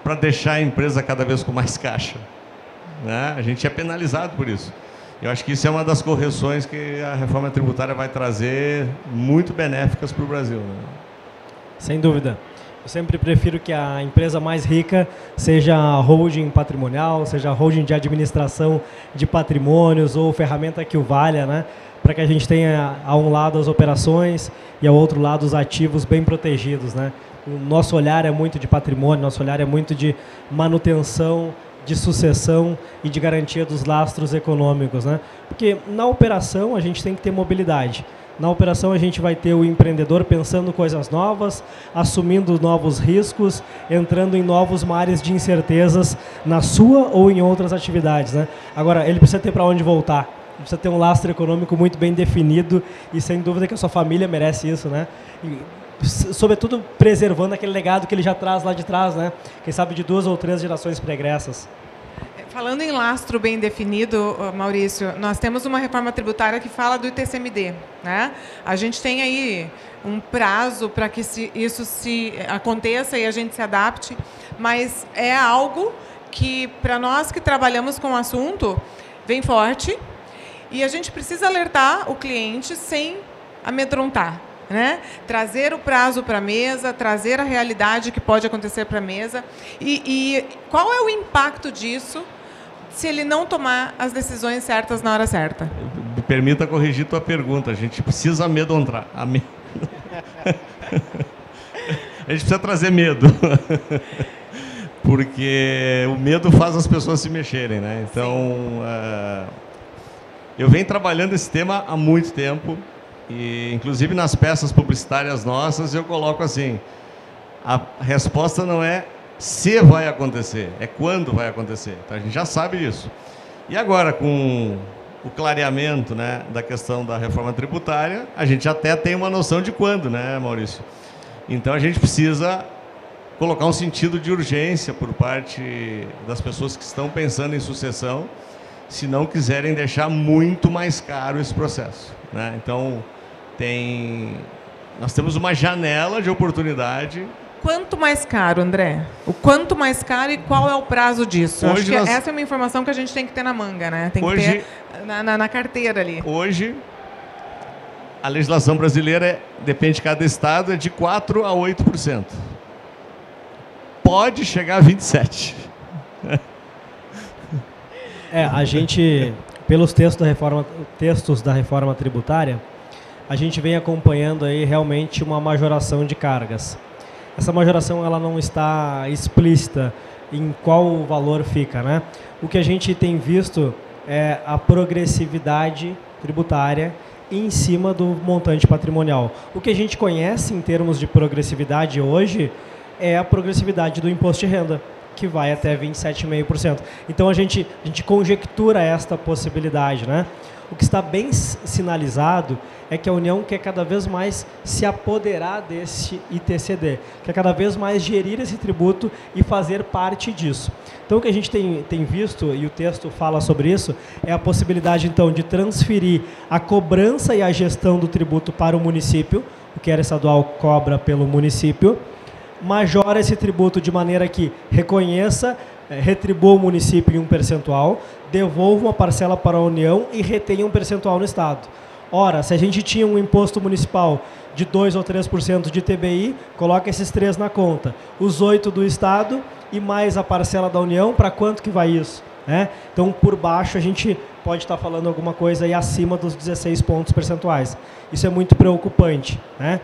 para deixar a empresa cada vez com mais caixa, né? A gente é penalizado por isso. Eu acho que isso é uma das correções que a reforma tributária vai trazer, muito benéficas para o Brasil, né? Sem dúvida. Eu sempre prefiro que a empresa mais rica seja a holding patrimonial, seja a holding de administração de patrimônios ou ferramenta que o valha, né? Para que a gente tenha, a um lado, as operações e, ao outro lado, os ativos bem protegidos, né? O nosso olhar é muito de patrimônio, nosso olhar é muito de manutenção, de sucessão e de garantia dos lastros econômicos, né? Porque na operação a gente tem que ter mobilidade. Na operação a gente vai ter o empreendedor pensando coisas novas, assumindo novos riscos, entrando em novos mares de incertezas na sua ou em outras atividades, né? Agora, ele precisa ter para onde voltar. Precisa ter um lastro econômico muito bem definido e sem dúvida que a sua família merece isso, né? E, sobretudo preservando aquele legado que ele já traz lá de trás, né? Quem sabe de 2 ou 3 gerações pregressas. Falando em lastro bem definido, Maurício, nós temos uma reforma tributária que fala do ITCMD, né? A gente tem aí um prazo para que isso se aconteça e a gente se adapte, mas é algo que, para nós que trabalhamos com o assunto, vem forte e a gente precisa alertar o cliente sem amedrontar, né? Trazer o prazo para a mesa, trazer a realidade que pode acontecer para a mesa. E qual é o impacto disso se ele não tomar as decisões certas na hora certa? Me permita corrigir tua pergunta. A gente precisa amedrontar. A gente precisa trazer medo. Porque o medo faz as pessoas se mexerem, né? Então, eu venho trabalhando esse tema há muito tempo. E, inclusive, nas peças publicitárias nossas, eu coloco assim, a resposta não é se vai acontecer, é quando vai acontecer. Então, a gente já sabe disso. E agora, com o clareamento, né, da questão da reforma tributária, a gente até tem uma noção de quando, né, Maurício? Então, a gente precisa colocar um sentido de urgência por parte das pessoas que estão pensando em sucessão, se não quiserem deixar muito mais caro esse processo, né? Então, nós temos uma janela de oportunidade. Quanto mais caro, André? O quanto mais caro e qual é o prazo disso? Acho que essa é uma informação que a gente tem que ter na manga, né? Tem que ter na carteira ali. Hoje, a legislação brasileira, depende de cada estado, é de 4% a 8%. Pode chegar a 27%. A gente, pelos textos da reforma tributária, a gente vem acompanhando aí realmente uma majoração de cargas. Essa majoração ela não está explícita em qual valor fica, né? O que a gente tem visto é a progressividade tributária em cima do montante patrimonial. O que a gente conhece em termos de progressividade hoje é a progressividade do imposto de renda, que vai até 27,5%. Então, a gente conjectura esta possibilidade, né? O que está bem sinalizado é que a União quer cada vez mais se apoderar desse ITCD, quer cada vez mais gerir esse tributo e fazer parte disso. Então, o que a gente tem visto, e o texto fala sobre isso, é a possibilidade, então, de transferir a cobrança e a gestão do tributo para o município, o que era estadual cobra pelo município, majora esse tributo de maneira que reconheça, retribua o município em um percentual, devolva uma parcela para a União e retenha um percentual no Estado. Ora, se a gente tinha um imposto municipal de 2% ou 3% de TBI, coloca esses 3 na conta. Os 8% do Estado e mais a parcela da União, para quanto que vai isso? Né? Então, por baixo, a gente pode estar falando alguma coisa aí acima dos 16 pontos percentuais. Isso é muito preocupante, né?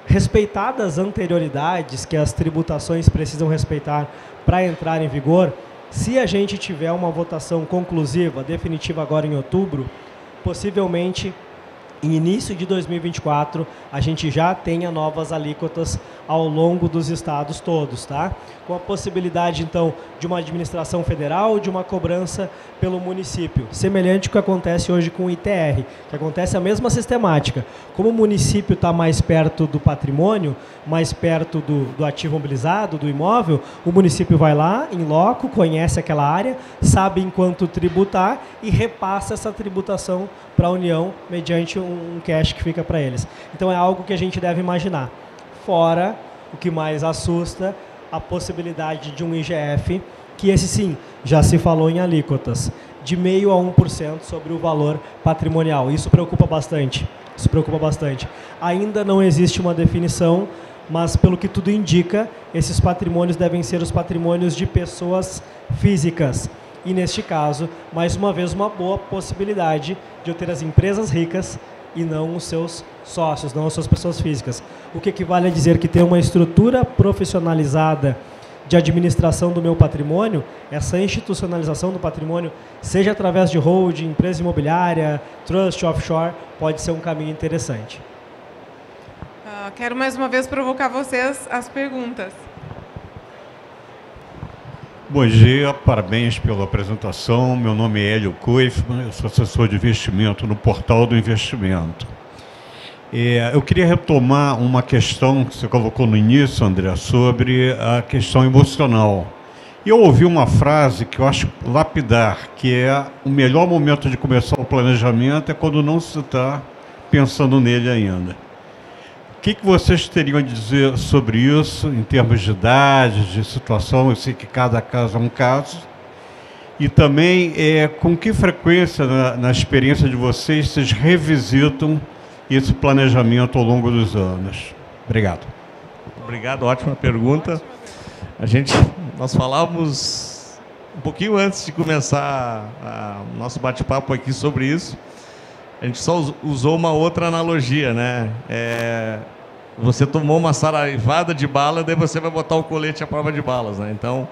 Respeitadas as anterioridades que as tributações precisam respeitar para entrar em vigor, se a gente tiver uma votação conclusiva, definitiva agora em outubro, possivelmente em início de 2024, a gente já tenha novas alíquotas ao longo dos estados todos, tá? Com a possibilidade, então, de uma administração federal, de uma cobrança pelo município, semelhante ao que acontece hoje com o ITR, que acontece a mesma sistemática. Como o município está mais perto do patrimônio, mais perto do ativo mobilizado, do imóvel, o município vai lá, em loco, conhece aquela área, sabe em quanto tributar e repassa essa tributação para a União mediante um cash que fica para eles. Então, é algo que a gente deve imaginar. Fora, o que mais assusta, a possibilidade de um IGF, que esse sim, já se falou em alíquotas, de 0,5% a 1% sobre o valor patrimonial. Isso preocupa bastante. Isso preocupa bastante. Ainda não existe uma definição, mas pelo que tudo indica, esses patrimônios devem ser os patrimônios de pessoas físicas. E neste caso, mais uma vez, uma boa possibilidade de eu ter as empresas ricas e não os seus sócios, não as suas pessoas físicas. O que equivale a dizer que ter uma estrutura profissionalizada de administração do meu patrimônio, essa institucionalização do patrimônio, seja através de holding, empresa imobiliária, trust, offshore, pode ser um caminho interessante. Quero mais uma vez provocar vocês as perguntas. Bom dia, parabéns pela apresentação. Meu nome é Hélio Koifman, eu sou assessor de investimento no Portal do Investimento. Eu queria retomar uma questão que você colocou no início, André, sobre a questão emocional. E eu ouvi uma frase que eu acho lapidar, que é o melhor momento de começar o planejamento é quando não se está pensando nele ainda. O que vocês teriam a dizer sobre isso, em termos de idade, de situação? Eu sei que cada caso é um caso. E também, com que frequência, na experiência de vocês revisitam esse planejamento ao longo dos anos? Obrigado. Obrigado, ótima pergunta. Nós falávamos um pouquinho antes de começar o nosso bate-papo aqui sobre isso. A gente só usou uma outra analogia, né? Você tomou uma saraivada de bala, daí você vai botar o colete à prova de balas, né? Então,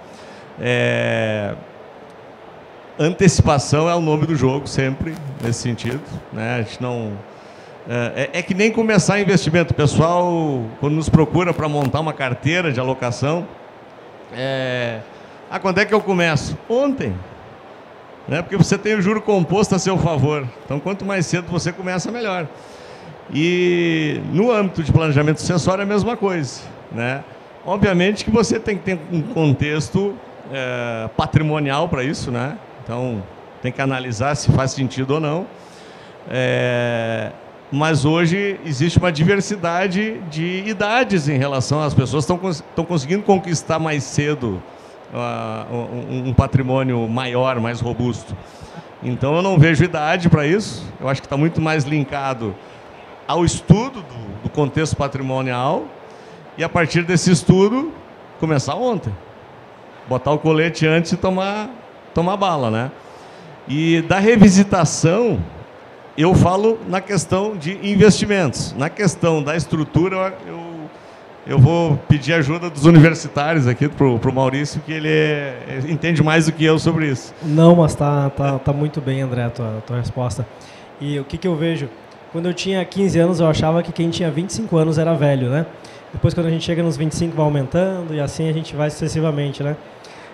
antecipação é o nome do jogo sempre, nesse sentido, né? A gente não... É que nem começar investimento. O pessoal, quando nos procura para montar uma carteira de alocação, quando é que eu começo? Ontem. né? Porque você tem o juro composto a seu favor. Então, quanto mais cedo você começa, melhor. E no âmbito de planejamento sucessório é a mesma coisa, né? Obviamente que você tem que ter um contexto patrimonial para isso, né? Então, tem que analisar se faz sentido ou não. Mas hoje existe uma diversidade de idades em relação às pessoas que estão conseguindo conquistar mais cedo um patrimônio maior, mais robusto. Então, eu não vejo idade para isso. Eu acho que está muito mais linkado ao estudo do contexto patrimonial e, a partir desse estudo, começar ontem. Botar o colete antes e tomar bala, né? E da revisitação, eu falo na questão de investimentos. Na questão da estrutura, eu vou pedir ajuda dos universitários aqui para o Maurício, que ele entende mais do que eu sobre isso. Não, mas tá muito bem, André, a tua resposta. E o que eu vejo? Quando eu tinha 15 anos, eu achava que quem tinha 25 anos era velho, né? Depois, quando a gente chega nos 25, vai aumentando e assim a gente vai sucessivamente, né?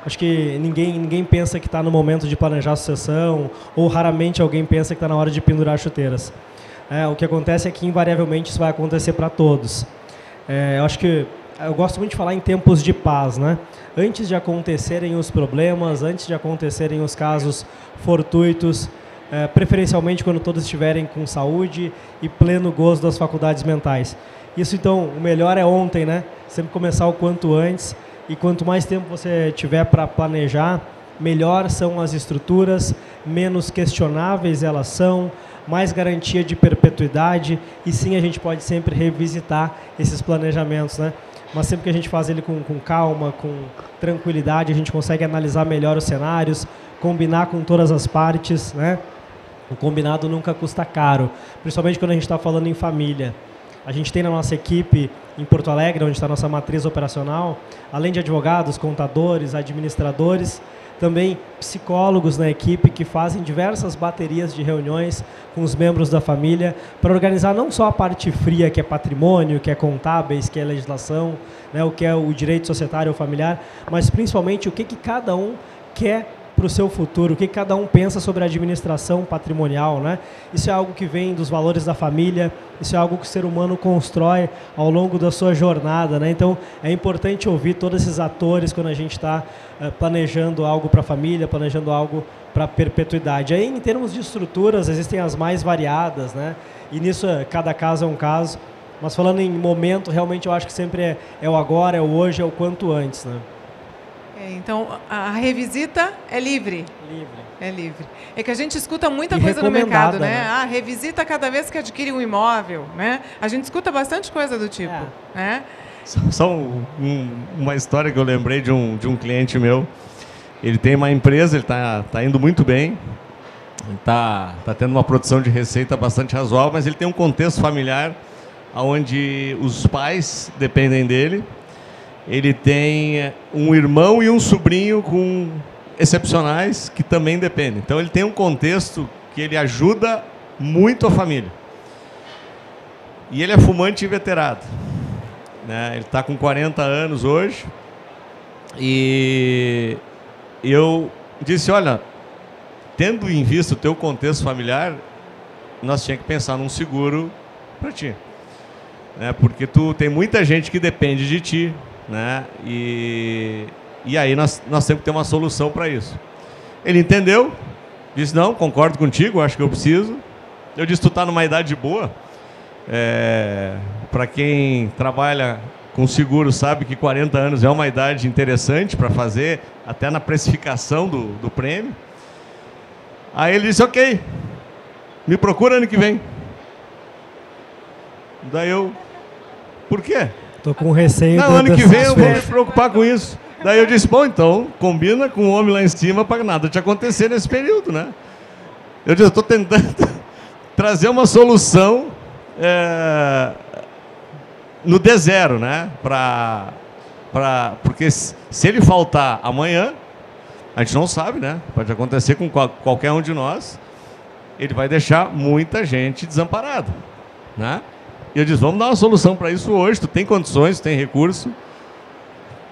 Acho que ninguém pensa que está no momento de planejar a sucessão, ou raramente alguém pensa que está na hora de pendurar chuteiras. O que acontece é que, invariavelmente, isso vai acontecer para todos. Eu acho que eu gosto muito de falar em tempos de paz, né? Antes de acontecerem os problemas, antes de acontecerem os casos fortuitos, preferencialmente quando todos estiverem com saúde e pleno gozo das faculdades mentais. Isso, então, o melhor é ontem, né? Sempre começar o quanto antes, e quanto mais tempo você tiver para planejar, melhor são as estruturas, menos questionáveis elas são, mais garantia de perpetuidade, e sim, a gente pode sempre revisitar esses planejamentos, né? Mas sempre que a gente faz ele com calma, com tranquilidade, a gente consegue analisar melhor os cenários, combinar com todas as partes, né? O combinado nunca custa caro, principalmente quando a gente está falando em família. A gente tem na nossa equipe em Porto Alegre, onde está a nossa matriz operacional, além de advogados, contadores, administradores, também psicólogos na equipe que fazem diversas baterias de reuniões com os membros da família para organizar não só a parte fria, que é patrimônio, que é contábeis, que é legislação, né, o que é o direito societário ou familiar, mas principalmente o que cada um quer para o seu futuro, o que cada um pensa sobre a administração patrimonial, né? Isso é algo que vem dos valores da família, isso é algo que o ser humano constrói ao longo da sua jornada, né? Então, é importante ouvir todos esses atores quando a gente está planejando algo para a família, planejando algo para a perpetuidade. Aí, em termos de estruturas, existem as mais variadas, né? E nisso, cada caso é um caso. Mas falando em momento, realmente eu acho que sempre é o agora, é o hoje, é o quanto antes, né? Então, a revisita é livre. É livre. É que a gente escuta muita coisa no mercado, né? Revisita cada vez que adquire um imóvel, né? A gente escuta bastante coisa do tipo, né? Só uma história que eu lembrei de um cliente meu. Ele tem uma empresa, ele tá indo muito bem, tá tendo uma produção de receita bastante razoável, mas ele tem um contexto familiar onde os pais dependem dele. Ele tem um irmão e um sobrinho excepcionais que também dependem. Então, ele tem um contexto que ele ajuda muito a família. E ele é fumante inveterado, né? Ele está com 40 anos hoje. E eu disse, olha, tendo em vista o teu contexto familiar, nós tínhamos que pensar num seguro para ti, né? Porque tem muita gente que depende de ti, né? E aí nós temos que ter uma solução para isso. Ele entendeu, disse, não, concordo contigo, acho que eu preciso. Eu disse, tu está numa idade boa. Para quem trabalha com seguro sabe que 40 anos é uma idade interessante para fazer, até na precificação do prêmio. Aí ele disse, ok, me procura ano que vem. Daí eu, por quê? Tô com receio. Não, ano que vem eu vou me preocupar com isso. Daí eu disse, bom, então, combina com o homem lá em cima para nada te acontecer nesse período, né? Eu disse, eu estou tentando trazer uma solução no D0, né? Porque se ele faltar amanhã, a gente não sabe, né? Pode acontecer com qualquer um de nós. Ele vai deixar muita gente desamparada, né? E eu disse, vamos dar uma solução para isso hoje. Tu tem condições, tu tem recurso,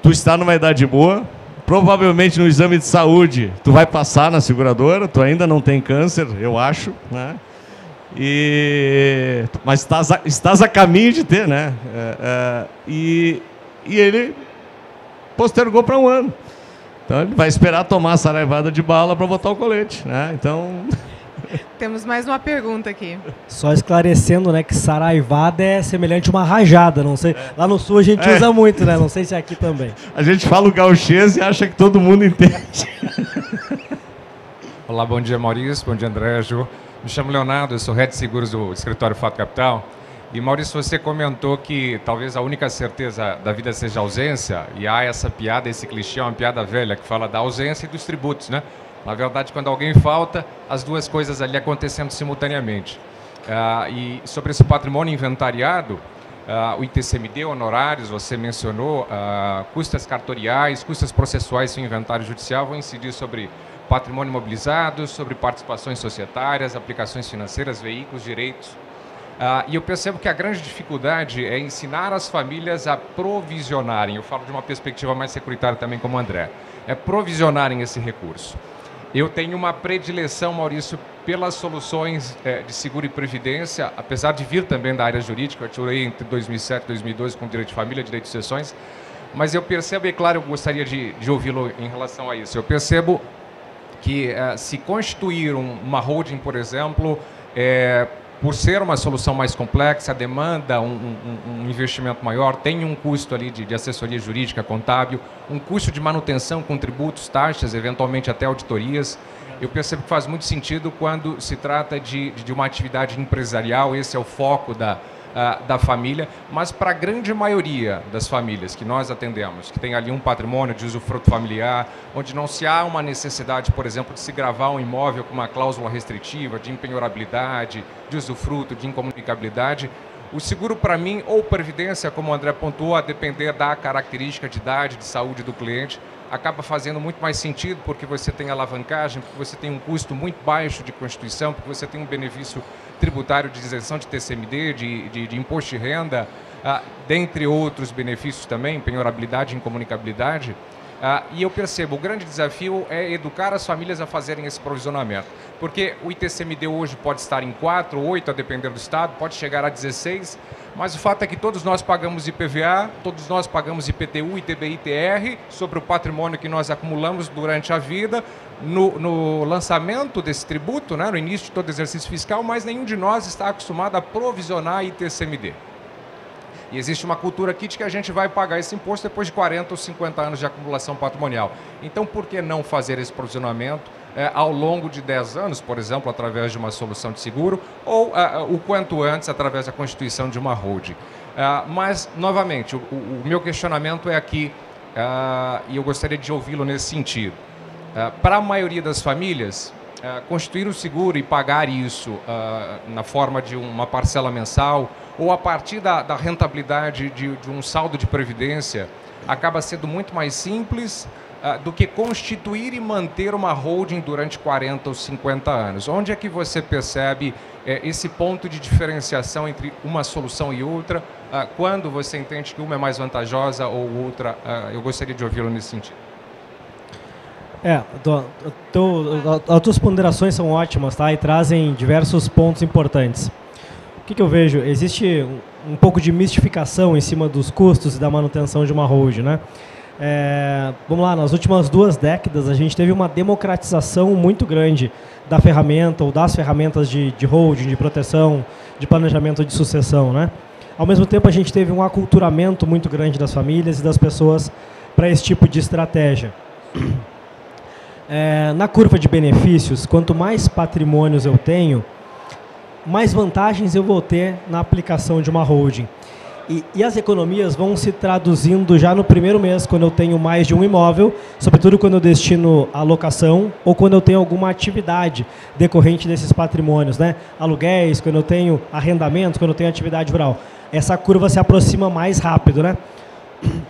tu está numa idade boa, provavelmente no exame de saúde tu vai passar na seguradora, tu ainda não tem câncer, eu acho, né? Mas estás a caminho de ter, né? E ele postergou para um ano. Então ele vai esperar tomar a saraivada de bala para botar o colete, né? Então... Temos mais uma pergunta aqui. Só esclarecendo, né, que saraivada é semelhante a uma rajada, não sei. Lá no sul a gente usa muito, né? Não sei se é aqui também. A gente fala o gauchês e acha que todo mundo entende. Olá, bom dia, Maurício, bom dia, André, Ju. Me chamo Leonardo, eu sou head de seguros do escritório Fato Capital. E, Maurício, você comentou que talvez a única certeza da vida seja a ausência, e há essa piada, esse clichê, uma piada velha, que fala da ausência e dos tributos, né? Na verdade, quando alguém falta, as duas coisas ali acontecendo simultaneamente. E sobre esse patrimônio inventariado, o ITCMD, honorários, você mencionou, custas cartoriais, custas processuais e inventário judicial vão incidir sobre patrimônio imobilizado, sobre participações societárias, aplicações financeiras, veículos, direitos. E eu percebo que a grande dificuldade é ensinar as famílias a provisionarem, eu falo de uma perspectiva mais securitária também como o André, é provisionarem esse recurso. Eu tenho uma predileção, Maurício, pelas soluções de seguro e previdência, apesar de vir também da área jurídica, eu atuei entre 2007 e 2012 com direito de família, direito de sucessões, mas eu percebo, e claro, eu gostaria de ouvi-lo em relação a isso, eu percebo que se constituir uma holding, por exemplo, por ser uma solução mais complexa, demanda um investimento maior, tem um custo ali de assessoria jurídica, contábil, um custo de manutenção com tributos, taxas, eventualmente até auditorias. Eu percebo que faz muito sentido quando se trata de uma atividade empresarial, esse é o foco da família, mas para a grande maioria das famílias que nós atendemos, que tem ali um patrimônio de usufruto familiar, onde não se há uma necessidade, por exemplo, de se gravar um imóvel com uma cláusula restritiva, de impenhorabilidade, de usufruto, de incomunicabilidade, o seguro para mim, ou previdência, como o André pontuou, a depender da característica de idade, de saúde do cliente, acaba fazendo muito mais sentido porque você tem alavancagem, porque você tem um custo muito baixo de constituição, porque você tem um benefício tributário de isenção de TCMD, de imposto de renda, dentre outros benefícios também, penhorabilidade e incomunicabilidade. E eu percebo, o grande desafio é educar as famílias a fazerem esse provisionamento. Porque o ITCMD hoje pode estar em 4, 8, a depender do estado, pode chegar a 16, mas o fato é que todos nós pagamos IPVA, todos nós pagamos IPTU, ITBI, ITR, sobre o patrimônio que nós acumulamos durante a vida, no lançamento desse tributo, né, no início de todo exercício fiscal, mas nenhum de nós está acostumado a provisionar ITCMD. E existe uma cultura aqui de que a gente vai pagar esse imposto depois de 40 ou 50 anos de acumulação patrimonial. Então, por que não fazer esse provisionamento ao longo de 10 anos, por exemplo, através de uma solução de seguro, ou o quanto antes, através da constituição de uma holding? Mas, novamente, o meu questionamento é aqui, e eu gostaria de ouvi-lo nesse sentido. Para a maioria das famílias, constituir o seguro e pagar isso na forma de uma parcela mensal ou a partir da rentabilidade de um saldo de previdência acaba sendo muito mais simples do que constituir e manter uma holding durante 40 ou 50 anos. Onde é que você percebe esse ponto de diferenciação entre uma solução e outra? Quando você entende que uma é mais vantajosa ou outra? Eu gostaria de ouvi-lo nesse sentido. As tuas ponderações são ótimas, tá? E trazem diversos pontos importantes. O que eu vejo? Existe um pouco de mistificação em cima dos custos e da manutenção de uma holding, né? Vamos lá, nas últimas 2 décadas a gente teve uma democratização muito grande da ferramenta ou das ferramentas de holding, de proteção, de planejamento de sucessão, né? Ao mesmo tempo a gente teve um aculturamento muito grande das famílias e das pessoas para esse tipo de estratégia. Na curva de benefícios, quanto mais patrimônios eu tenho, mais vantagens eu vou ter na aplicação de uma holding. E as economias vão se traduzindo já no primeiro mês, quando eu tenho mais de um imóvel, sobretudo quando eu destino a locação ou quando eu tenho alguma atividade decorrente desses patrimônios, né? Aluguéis, quando eu tenho arrendamentos, quando eu tenho atividade rural. Essa curva se aproxima mais rápido, né?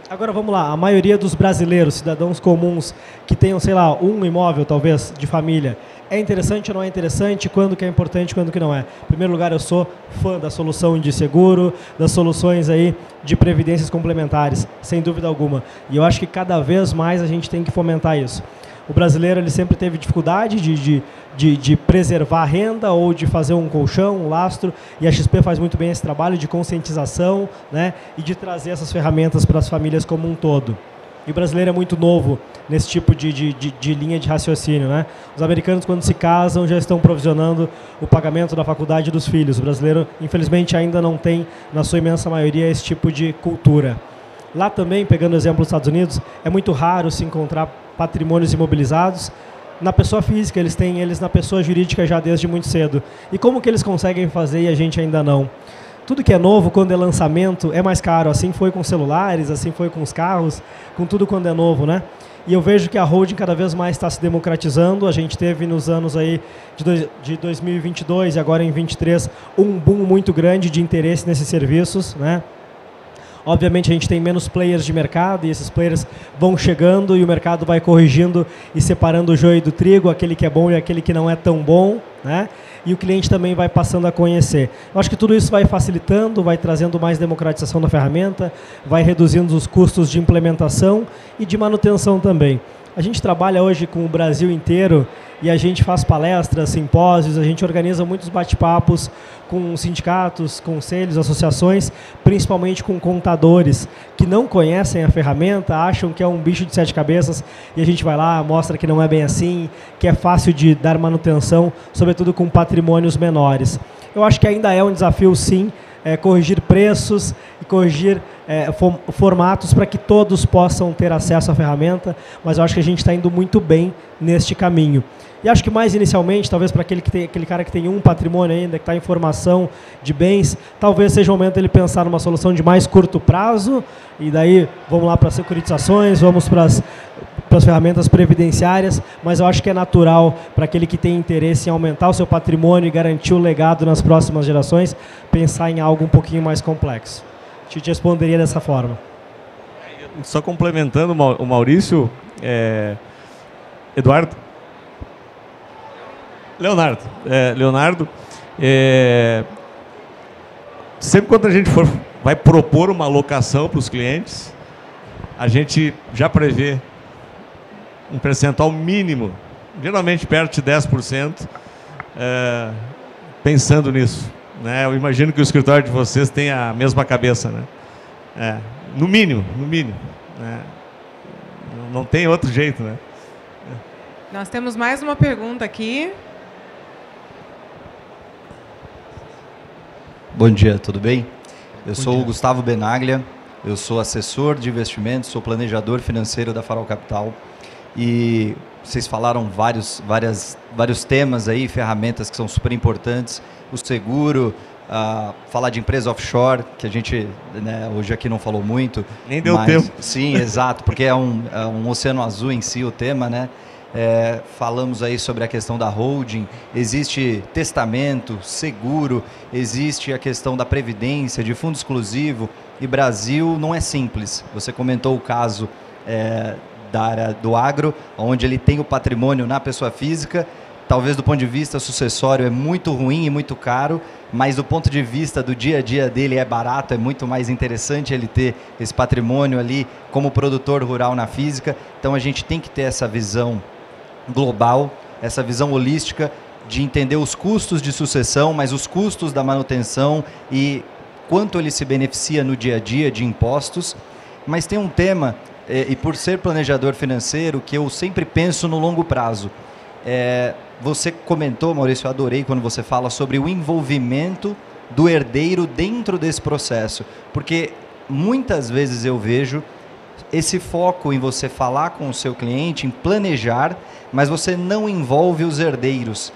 Agora vamos lá, a maioria dos brasileiros, cidadãos comuns, que tenham, sei lá, um imóvel talvez de família, é interessante ou não é interessante? Quando que é importante, quando que não é? Em primeiro lugar, eu sou fã da solução de seguro, das soluções aí de previdências complementares, sem dúvida alguma. E eu acho que cada vez mais a gente tem que fomentar isso. O brasileiro ele sempre teve dificuldade de preservar a renda ou de fazer um colchão, um lastro, e a XP faz muito bem esse trabalho de conscientização, né, e de trazer essas ferramentas para as famílias como um todo. E o brasileiro é muito novo nesse tipo de linha de raciocínio, né? Os americanos, quando se casam, já estão provisionando o pagamento da faculdade dos filhos. O brasileiro, infelizmente, ainda não tem, na sua imensa maioria, esse tipo de cultura. Lá também, pegando o exemplo dos Estados Unidos, é muito raro se encontrar patrimônios imobilizados na pessoa física. Eles têm eles na pessoa jurídica já desde muito cedo. E como que eles conseguem fazer e a gente ainda não? Tudo que é novo, quando é lançamento, é mais caro. Assim foi com celulares, assim foi com os carros, com tudo quando é novo, né? E eu vejo que a holding cada vez mais está se democratizando. A gente teve nos anos aí de 2022 e agora em 2023 um boom muito grande de interesse nesses serviços, né? Obviamente a gente tem menos players de mercado e esses players vão chegando e o mercado vai corrigindo e separando o joio do trigo, aquele que é bom e aquele que não é tão bom, né? E o cliente também vai passando a conhecer. Eu acho que tudo isso vai facilitando, vai trazendo mais democratização da ferramenta, vai reduzindo os custos de implementação e de manutenção também. A gente trabalha hoje com o Brasil inteiro e a gente faz palestras, simpósios, a gente organiza muitos bate-papos com sindicatos, conselhos, associações, principalmente com contadores que não conhecem a ferramenta, acham que é um bicho de 7 cabeças e a gente vai lá, mostra que não é bem assim, que é fácil de dar manutenção, sobretudo com patrimônios menores. Eu acho que ainda é um desafio, sim, corrigir preços e corrigir formatos para que todos possam ter acesso à ferramenta, mas eu acho que a gente está indo muito bem neste caminho. E acho que mais inicialmente, talvez para aquele cara que tem um patrimônio ainda, que está em formação de bens, talvez seja o momento dele pensar numa solução de mais curto prazo, e daí vamos lá para as securitizações, vamos para as ferramentas previdenciárias, mas eu acho que é natural para aquele que tem interesse em aumentar o seu patrimônio e garantir o legado nas próximas gerações, pensar em algo um pouquinho mais complexo. Eu te responderia dessa forma. Só complementando o Maurício, Leonardo, sempre quando a gente vai propor uma alocação para os clientes, a gente já prevê um percentual mínimo, geralmente perto de 10%, pensando nisso, né? Eu imagino que o escritório de vocês tenha a mesma cabeça, né? No mínimo, né? Não tem outro jeito, né? Nós temos mais uma pergunta aqui. Bom dia, tudo bem? Eu sou o Gustavo Benaglia, eu sou assessor de investimentos, sou planejador financeiro da Farol Capital e vocês falaram vários temas aí, ferramentas que são super importantes, o seguro, falar de empresa offshore, que a gente, né, hoje aqui não falou muito. Nem deu tempo. Sim, exato, porque é um oceano azul em si o tema, né? Falamos aí sobre a questão da holding, existe testamento, seguro, existe a questão da previdência, de fundo exclusivo, e Brasil não é simples. Você comentou o caso da área do agro, onde ele tem o patrimônio na pessoa física, talvez do ponto de vista sucessório é muito ruim e muito caro, mas do ponto de vista do dia a dia dele é barato, é muito mais interessante ele ter esse patrimônio ali como produtor rural na física. Então a gente tem que ter essa visão global, essa visão holística de entender os custos de sucessão, mas os custos da manutenção e quanto ele se beneficia no dia a dia de impostos. Mas tem um tema, e por ser planejador financeiro, que eu sempre penso no longo prazo. Você comentou, Maurício, eu adorei quando você fala sobre o envolvimento do herdeiro dentro desse processo, porque muitas vezes eu vejo esse foco em você falar com o seu cliente, em planejar, mas você não envolve os herdeiros.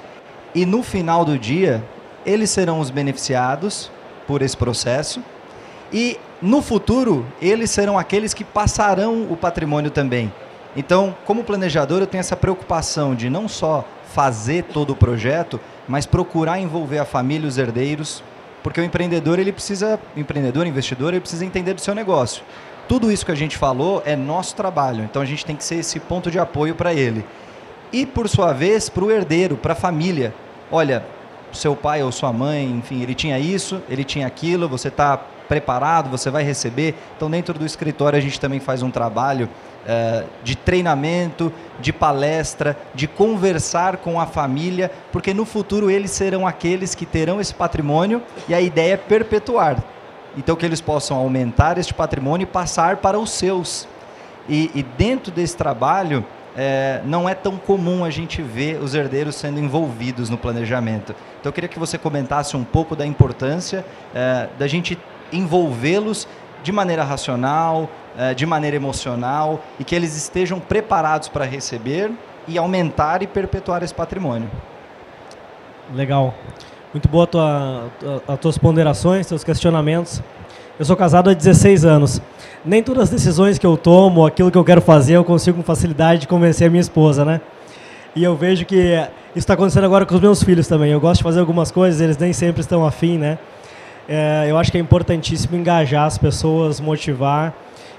E no final do dia, eles serão os beneficiados por esse processo e no futuro, eles serão aqueles que passarão o patrimônio também. Então, como planejador, eu tenho essa preocupação de não só fazer todo o projeto, mas procurar envolver a família e os herdeiros, porque o empreendedor, investidor, ele precisa entender do seu negócio. tudo isso que a gente falou é nosso trabalho, então a gente tem que ser esse ponto de apoio para ele. E, por sua vez, para o herdeiro, para a família. Olha, seu pai ou sua mãe, enfim, ele tinha isso, ele tinha aquilo, você está preparado, você vai receber. Então, dentro do escritório, a gente também faz um trabalho de treinamento, de palestra, de conversar com a família, porque no futuro eles serão aqueles que terão esse patrimônio e a ideia é perpetuar. Então, que eles possam aumentar este patrimônio e passar para os seus. E dentro desse trabalho, não é tão comum a gente ver os herdeiros sendo envolvidos no planejamento. Então, eu queria que você comentasse um pouco da importância da gente envolvê-los de maneira racional, de maneira emocional, e que eles estejam preparados para receber e aumentar e perpetuar esse patrimônio. Legal. Muito boa as tuas ponderações, teus questionamentos. Eu sou casado há 16 anos. Nem todas as decisões que eu tomo, aquilo que eu quero fazer, eu consigo com facilidade de convencer a minha esposa, né? E eu vejo que isso está acontecendo agora com os meus filhos também. Eu gosto de fazer algumas coisas, eles nem sempre estão afim, né? Eu acho que é importantíssimo engajar as pessoas, motivar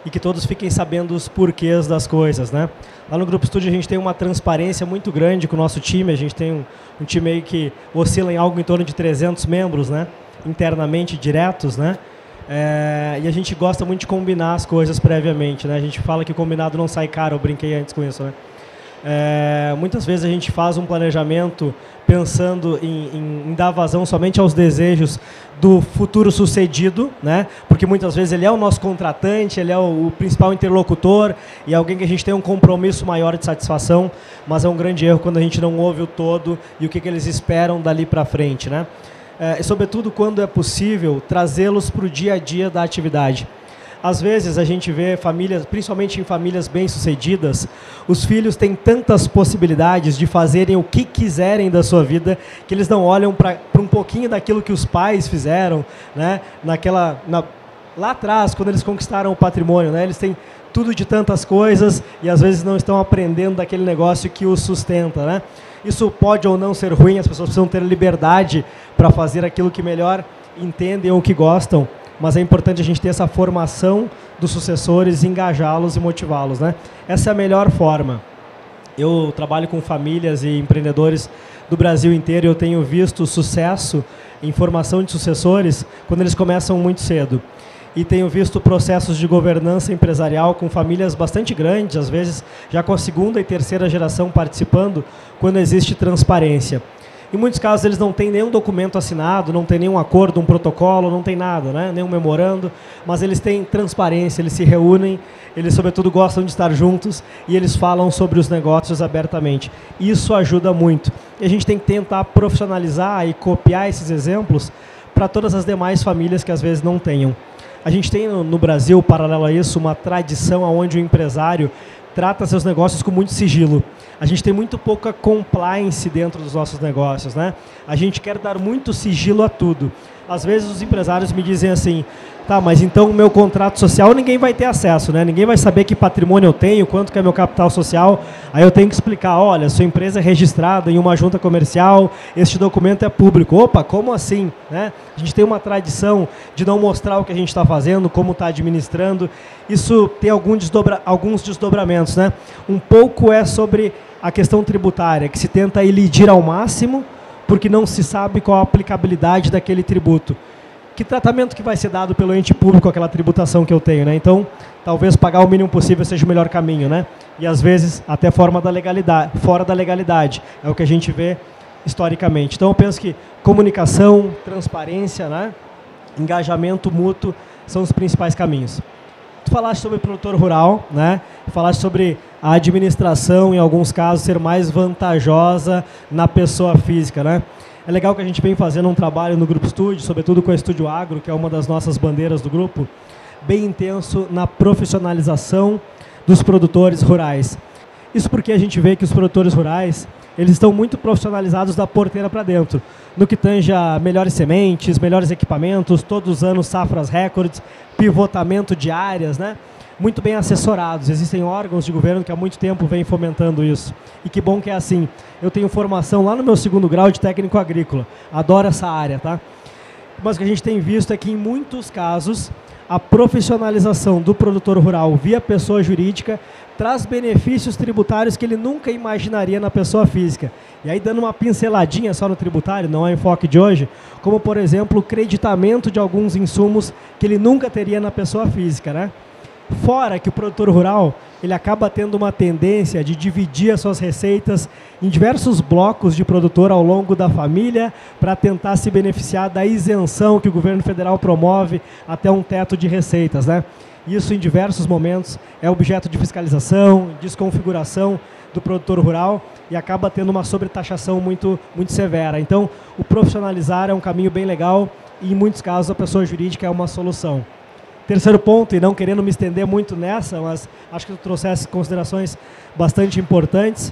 e que todos fiquem sabendo os porquês das coisas, né? Lá no Grupo Estúdio a gente tem uma transparência muito grande com o nosso time. A gente tem um time aí que oscila em algo em torno de 300 membros, né? Internamente diretos, né? E a gente gosta muito de combinar as coisas previamente, né? A gente fala que combinado não sai caro, eu brinquei antes com isso, né? Muitas vezes a gente faz um planejamento pensando em dar vazão somente aos desejos do futuro sucedido, né? Porque muitas vezes ele é o nosso contratante, ele é o principal interlocutor e é alguém que a gente tem um compromisso maior de satisfação, mas é um grande erro quando a gente não ouve o todo e o que eles esperam dali para frente, né? E sobretudo quando é possível trazê-los para o dia a dia da atividade. Às vezes a gente vê famílias, principalmente em famílias bem-sucedidas, os filhos têm tantas possibilidades de fazerem o que quiserem da sua vida, que eles não olham para um pouquinho daquilo que os pais fizeram, né? Lá atrás, quando eles conquistaram o patrimônio, né? Eles têm tudo de tantas coisas e às vezes não estão aprendendo daquele negócio que os sustenta, né? Isso pode ou não ser ruim, as pessoas precisam ter liberdade para fazer aquilo que melhor entendem ou que gostam, mas é importante a gente ter essa formação dos sucessores, engajá-los e motivá-los, né? Essa é a melhor forma. Eu trabalho com famílias e empreendedores do Brasil inteiro e eu tenho visto sucesso em formação de sucessores quando eles começam muito cedo. E tenho visto processos de governança empresarial com famílias bastante grandes, às vezes já com a segunda e terceira geração participando, quando existe transparência. Em muitos casos eles não têm nenhum documento assinado, não tem nenhum acordo, um protocolo, não tem nada, né? Nenhum memorando, mas eles têm transparência, eles se reúnem, eles sobretudo gostam de estar juntos e eles falam sobre os negócios abertamente. Isso ajuda muito. E a gente tem que tentar profissionalizar e copiar esses exemplos para todas as demais famílias que às vezes não tenham. A gente tem no Brasil, paralelo a isso, uma tradição onde o empresário trata seus negócios com muito sigilo. A gente tem muito pouca compliance dentro dos nossos negócios, né? A gente quer dar muito sigilo a tudo. Às vezes os empresários me dizem assim, tá, mas então o meu contrato social ninguém vai ter acesso, né? Ninguém vai saber que patrimônio eu tenho, quanto que é meu capital social. Aí eu tenho que explicar, olha, sua empresa é registrada em uma junta comercial, este documento é público. Opa, como assim? Né? A gente tem uma tradição de não mostrar o que a gente está fazendo, como está administrando. Isso tem alguns desdobramentos, né? Um pouco é sobre a questão tributária, que se tenta elidir ao máximo, porque não se sabe qual a aplicabilidade daquele tributo. Que tratamento que vai ser dado pelo ente público àquela tributação que eu tenho, né? Então, talvez pagar o mínimo possível seja o melhor caminho, né? E às vezes até fora da legalidade. É o que a gente vê historicamente. Então, eu penso que comunicação, transparência, né? Engajamento mútuo são os principais caminhos. Tu falaste sobre o produtor rural, né? Falaste sobre a administração, em alguns casos, ser mais vantajosa na pessoa física, né? É legal que a gente vem fazendo um trabalho no Grupo Estúdio, sobretudo com a Estúdio Agro, que é uma das nossas bandeiras do grupo, bem intenso na profissionalização dos produtores rurais. Isso porque a gente vê que os produtores rurais, eles estão muito profissionalizados da porteira para dentro, no que tange a melhores sementes, melhores equipamentos, todos os anos safras recordes, pivotamento de áreas, né? Muito bem assessorados. Existem órgãos de governo que há muito tempo vêm fomentando isso. E que bom que é assim. Eu tenho formação lá no meu 2º grau de técnico agrícola. Adoro essa área, tá? Mas o que a gente tem visto é que, em muitos casos, a profissionalização do produtor rural via pessoa jurídica traz benefícios tributários que ele nunca imaginaria na pessoa física. E aí, dando uma pinceladinha só no tributário, não é o enfoque de hoje, como, por exemplo, o creditamento de alguns insumos que ele nunca teria na pessoa física, né? Fora que o produtor rural, ele acaba tendo uma tendência de dividir as suas receitas em diversos blocos de produtor ao longo da família para tentar se beneficiar da isenção que o governo federal promove até um teto de receitas, né? Isso, em diversos momentos, é objeto de fiscalização, desconfiguração do produtor rural e acaba tendo uma sobretaxação muito severa. Então, o profissionalizar é um caminho bem legal e, em muitos casos, a pessoa jurídica é uma solução. Terceiro ponto, e não querendo me estender muito nessa, mas acho que tu trouxesse considerações bastante importantes,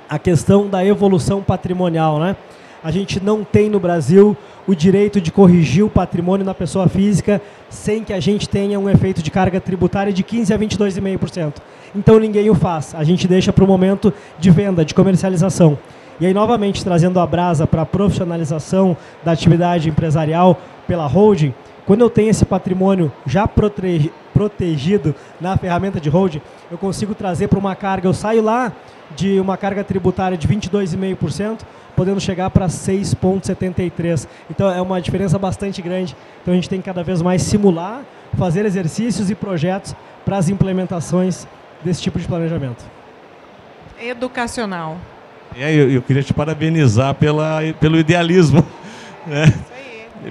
a questão da evolução patrimonial, né? A gente não tem no Brasil o direito de corrigir o patrimônio na pessoa física sem que a gente tenha um efeito de carga tributária de 15% a 22,5%. Então ninguém o faz, a gente deixa para o momento de venda, de comercialização. E aí, novamente, trazendo a brasa para a profissionalização da atividade empresarial pela holding, quando eu tenho esse patrimônio já protegido na ferramenta de holding, eu consigo trazer para uma carga, eu saio lá de uma carga tributária de 22,5%, podendo chegar para 6,73%. Então é uma diferença bastante grande. Então a gente tem que cada vez mais simular, fazer exercícios e projetos para as implementações desse tipo de planejamento. Educacional. Eu queria te parabenizar pelo idealismo, né?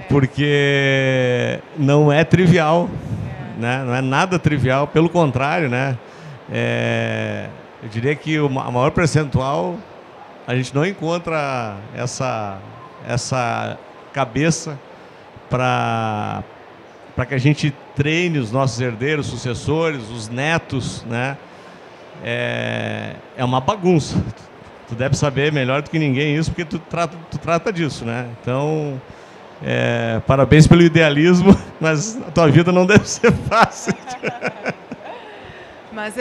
Porque não é trivial, né? Não é nada trivial, pelo contrário, né? Eu diria que a maior percentual a gente não encontra essa cabeça para que a gente treine os nossos herdeiros, sucessores, os netos, né? É uma bagunça. Tu deve saber melhor do que ninguém isso, porque tu trata disso, né? Então, parabéns pelo idealismo, mas a tua vida não deve ser fácil. Mas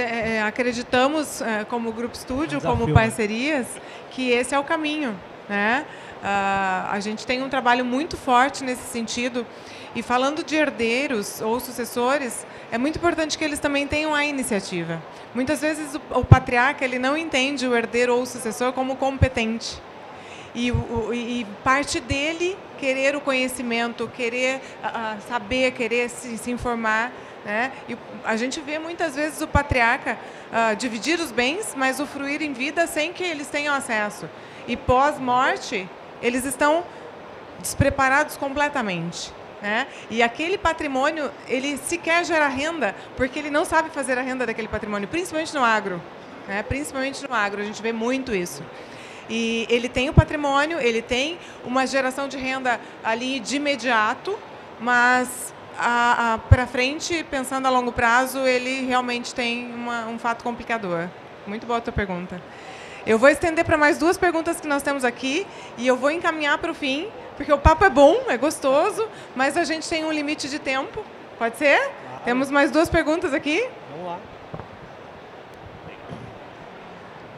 acreditamos, como Grupo Estúdio, Desafio, como parcerias, que esse é o caminho, né? A gente tem um trabalho muito forte nesse sentido. E falando de herdeiros ou sucessores, é muito importante que eles também tenham a iniciativa. Muitas vezes o patriarca ele não entende o herdeiro ou o sucessor como competente. E parte dele querer o conhecimento, querer saber, querer se informar, né? E a gente vê muitas vezes o patriarca dividir os bens, mas usufruir em vida sem que eles tenham acesso. E pós-morte, eles estão despreparados completamente, né? E aquele patrimônio, ele sequer gera renda, porque ele não sabe fazer a renda daquele patrimônio, principalmente no agro, né? Principalmente no agro, a gente vê muito isso. E ele tem o patrimônio, ele tem uma geração de renda ali de imediato, mas para frente, pensando a longo prazo, ele realmente tem um fato complicador. Muito boa a tua pergunta. Eu vou estender para mais duas perguntas que nós temos aqui e eu vou encaminhar para o fim, porque o papo é bom, é gostoso, mas a gente tem um limite de tempo. Pode ser? Claro. Temos mais duas perguntas aqui. Vamos lá.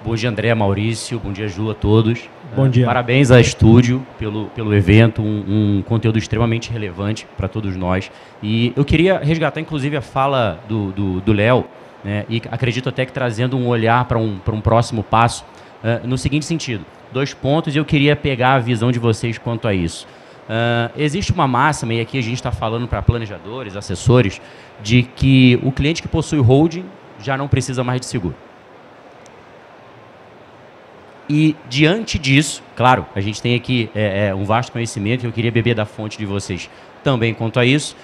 Bom dia, André, Maurício. Bom dia, Ju, a todos. Bom dia. Parabéns a Estúdio pelo evento, um conteúdo extremamente relevante para todos nós. E eu queria resgatar, inclusive, a fala do Léo, né, e acredito até que trazendo um olhar para um próximo passo, no seguinte sentido. 2 pontos e eu queria pegar a visão de vocês quanto a isso. Existe uma máxima, e aqui a gente está falando para planejadores, assessores, de que o cliente que possui holding já não precisa mais de seguro. E, diante disso, claro, a gente tem aqui um vasto conhecimento, e eu queria beber da fonte de vocês também quanto a isso.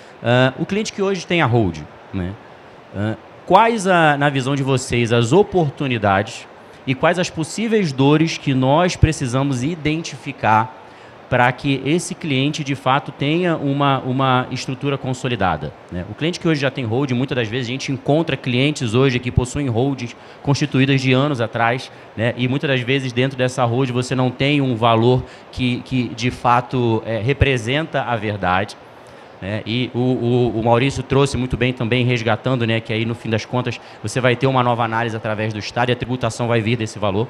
O cliente que hoje tem a holding, né? Quais, na visão de vocês, as oportunidades e quais as possíveis dores que nós precisamos identificar para que esse cliente, de fato, tenha uma estrutura consolidada, né? O cliente que hoje já tem holding, muitas das vezes a gente encontra clientes hoje que possuem holdings constituídas de anos atrás, né? E muitas das vezes dentro dessa holding você não tem um valor que de fato representa a verdade. né? E o Maurício trouxe muito bem também, resgatando, né, que aí no fim das contas você vai ter uma nova análise através do Estado e a tributação vai vir desse valor.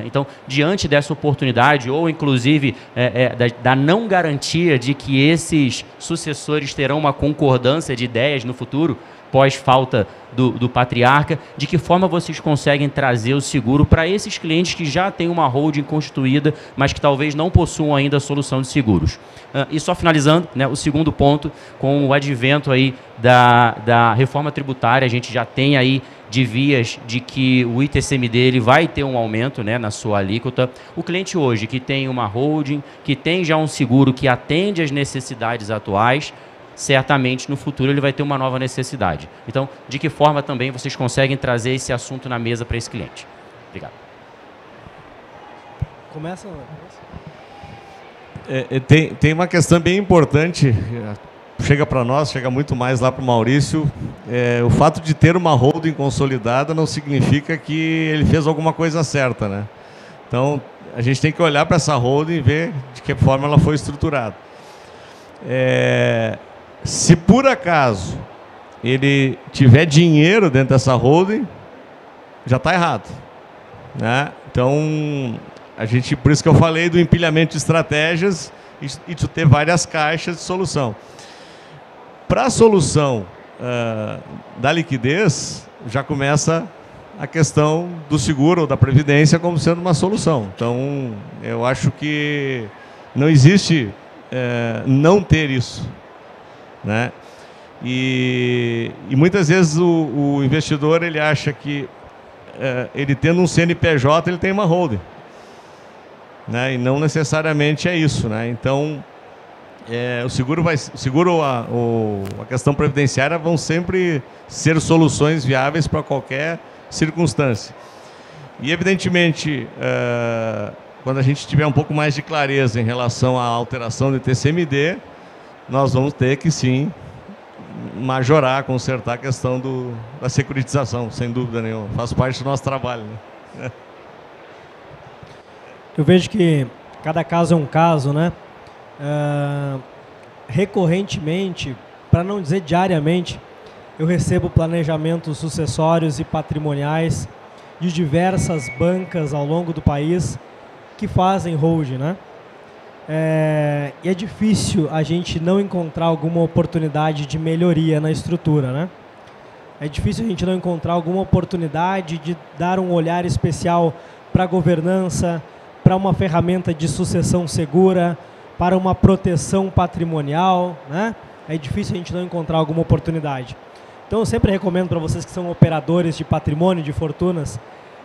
Então, diante dessa oportunidade, ou inclusive da não garantia de que esses sucessores terão uma concordância de ideias no futuro, pós-falta do patriarca, de que forma vocês conseguem trazer o seguro para esses clientes que já têm uma holding constituída, mas que talvez não possuam ainda a solução de seguros. E só finalizando, né, o segundo ponto, com o advento aí da reforma tributária, a gente já tem aí de vias de que o ITCMD ele vai ter um aumento, né, na sua alíquota. O cliente hoje que tem uma holding, que tem já um seguro que atende às necessidades atuais, certamente no futuro ele vai ter uma nova necessidade. Então, de que forma também vocês conseguem trazer esse assunto na mesa para esse cliente? Obrigado. Começa. Tem uma questão bem importante, chega para nós, chega muito mais lá para o Maurício. O fato de ter uma holding consolidada não significa que ele fez alguma coisa certa, né? Então, a gente tem que olhar para essa holding e ver de que forma ela foi estruturada. Se por acaso ele tiver dinheiro dentro dessa holding, já está errado, né? Então, por isso que eu falei do empilhamento de estratégias e de ter várias caixas de solução. Para a solução da liquidez, já começa a questão do seguro ou da previdência como sendo uma solução. Então, eu acho que não existe não ter isso, né? E muitas vezes o investidor ele acha que ele tendo um CNPJ ele tem uma holding, né? E não necessariamente é isso, né? Então a questão previdenciária vão sempre ser soluções viáveis para qualquer circunstância. E evidentemente quando a gente tiver um pouco mais de clareza em relação à alteração do ITCMD, nós vamos ter que sim majorar, consertar a questão da securitização, sem dúvida nenhuma. Faz parte do nosso trabalho, né? Eu vejo que cada caso é um caso, né? Recorrentemente, para não dizer diariamente, eu recebo planejamentos sucessórios e patrimoniais de diversas bancas ao longo do país que fazem holding, né? E é difícil a gente não encontrar alguma oportunidade de melhoria na estrutura, né? É difícil a gente não encontrar alguma oportunidade de dar um olhar especial para a governança, para uma ferramenta de sucessão segura, para uma proteção patrimonial, né? É difícil a gente não encontrar alguma oportunidade. Então eu sempre recomendo para vocês que são operadores de patrimônio, de fortunas,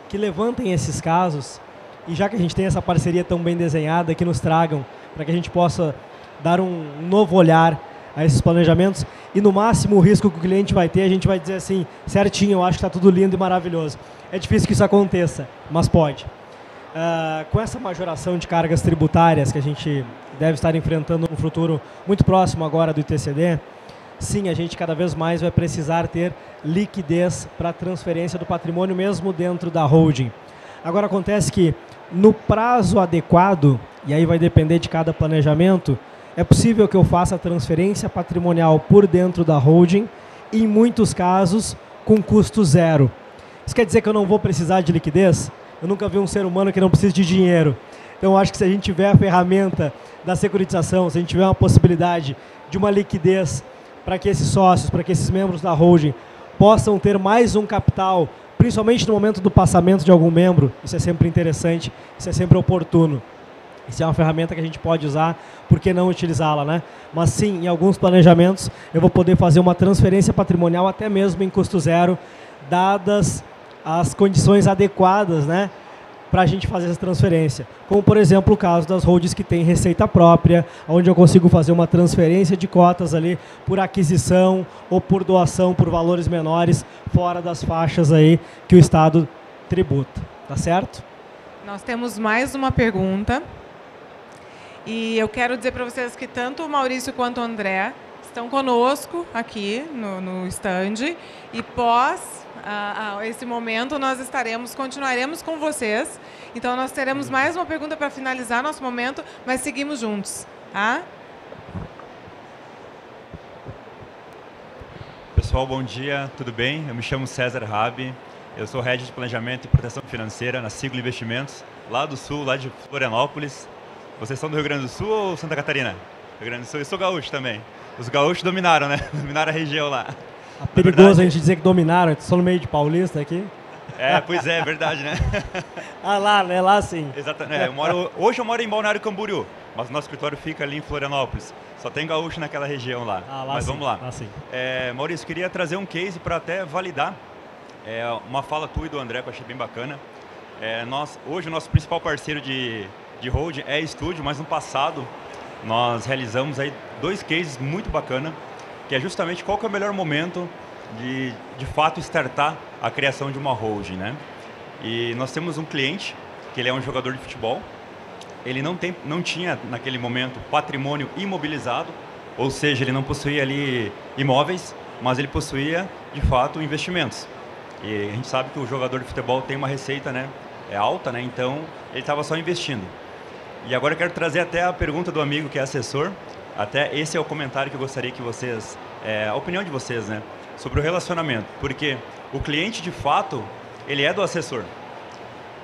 que levantem esses casos e já que a gente tem essa parceria tão bem desenhada, que nos tragam para que a gente possa dar um novo olhar a esses planejamentos e no máximo o risco que o cliente vai ter, a gente vai dizer assim, certinho, eu acho que está tudo lindo e maravilhoso. É difícil que isso aconteça, mas pode. Com essa majoração de cargas tributárias que a gente deve estar enfrentando no futuro muito próximo agora do ITCD, sim, a gente cada vez mais vai precisar ter liquidez para a transferência do patrimônio mesmo dentro da holding. Agora acontece que no prazo adequado, e aí vai depender de cada planejamento, é possível que eu faça a transferência patrimonial por dentro da holding, e em muitos casos com custo zero. Isso quer dizer que eu não vou precisar de liquidez? Eu nunca vi um ser humano que não precisa de dinheiro. Então eu acho que se a gente tiver a ferramenta da securitização, se a gente tiver uma possibilidade de uma liquidez para que esses sócios, para que esses membros da holding possam ter mais um capital, principalmente no momento do passamento de algum membro, isso é sempre interessante, isso é sempre oportuno. Isso é uma ferramenta que a gente pode usar, por que não utilizá-la, né? Mas sim, em alguns planejamentos eu vou poder fazer uma transferência patrimonial até mesmo em custo zero, dadas as condições adequadas, né, para a gente fazer essa transferência. Como, por exemplo, o caso das holdings que têm receita própria, onde eu consigo fazer uma transferência de cotas ali por aquisição ou por doação por valores menores, fora das faixas aí que o Estado tributa. Tá certo? Nós temos mais uma pergunta. E eu quero dizer para vocês que tanto o Maurício quanto o André estão conosco aqui no stand. E pós esse momento nós continuaremos com vocês. Então nós teremos mais uma pergunta para finalizar nosso momento, mas seguimos juntos, tá? pessoal, bom dia, tudo bem? Eu me chamo César Rabi, eu sou Head de Planejamento e Proteção Financeira na Siglo Investimentos, lá do Sul, lá de Florianópolis. Vocês são do Rio Grande do Sul ou Santa Catarina? Rio Grande do Sul. Eu sou gaúcho também. Os gaúchos dominaram, né? Dominaram a região lá. É perigoso a gente dizer que dominaram, só no meio de paulista aqui. Pois é verdade, né? Lá, né? Lá sim. Exatamente. Hoje eu moro em Balneário Camboriú, mas o nosso escritório fica ali em Florianópolis. Só tem gaúcho naquela região lá. Lá mas sim, vamos lá. Lá sim. Maurício, queria trazer um case para até validar uma fala tua e do André, que eu achei bem bacana. Hoje o nosso principal parceiro de holding é Estúdio, mas no passado nós realizamos aí 2 cases muito bacanas, que é justamente qual que é o melhor momento de fato startar a criação de uma holding, né? E nós temos um cliente, que ele é um jogador de futebol, ele não tinha naquele momento patrimônio imobilizado, ou seja, ele não possuía ali imóveis, mas ele possuía de fato investimentos. E a gente sabe que o jogador de futebol tem uma receita, né, alta, né? Então ele estava só investindo. E agora eu quero trazer até a pergunta do amigo que é assessor, até esse é o comentário que eu gostaria que vocês, a opinião de vocês, né, sobre o relacionamento, porque o cliente de fato, ele é do assessor.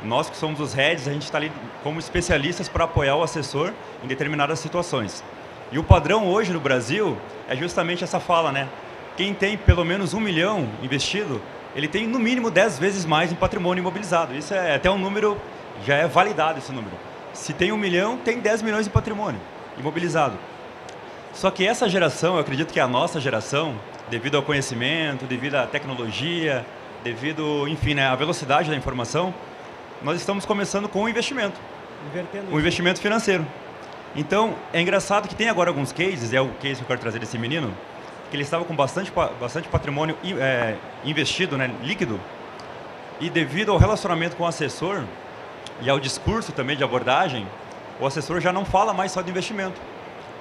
Nós que somos os heads, a gente está ali como especialistas para apoiar o assessor em determinadas situações. E o padrão hoje no Brasil é justamente essa fala, né? Quem tem pelo menos 1 milhão investido, ele tem no mínimo 10 vezes mais em patrimônio imobilizado. Isso é até um número, já é validado esse número. Se tem 1 milhão, tem 10 milhões em patrimônio imobilizado. Só que essa geração, eu acredito que é a nossa geração, devido ao conhecimento, devido à tecnologia, devido, enfim, né, à velocidade da informação, nós estamos começando com o investimento. O investimento financeiro. Então, é engraçado que tem agora alguns cases, é o case que eu quero trazer desse menino, que ele estava com bastante patrimônio investido, né, líquido, e devido ao relacionamento com o assessor e ao discurso também de abordagem, o assessor já não fala mais só de investimento.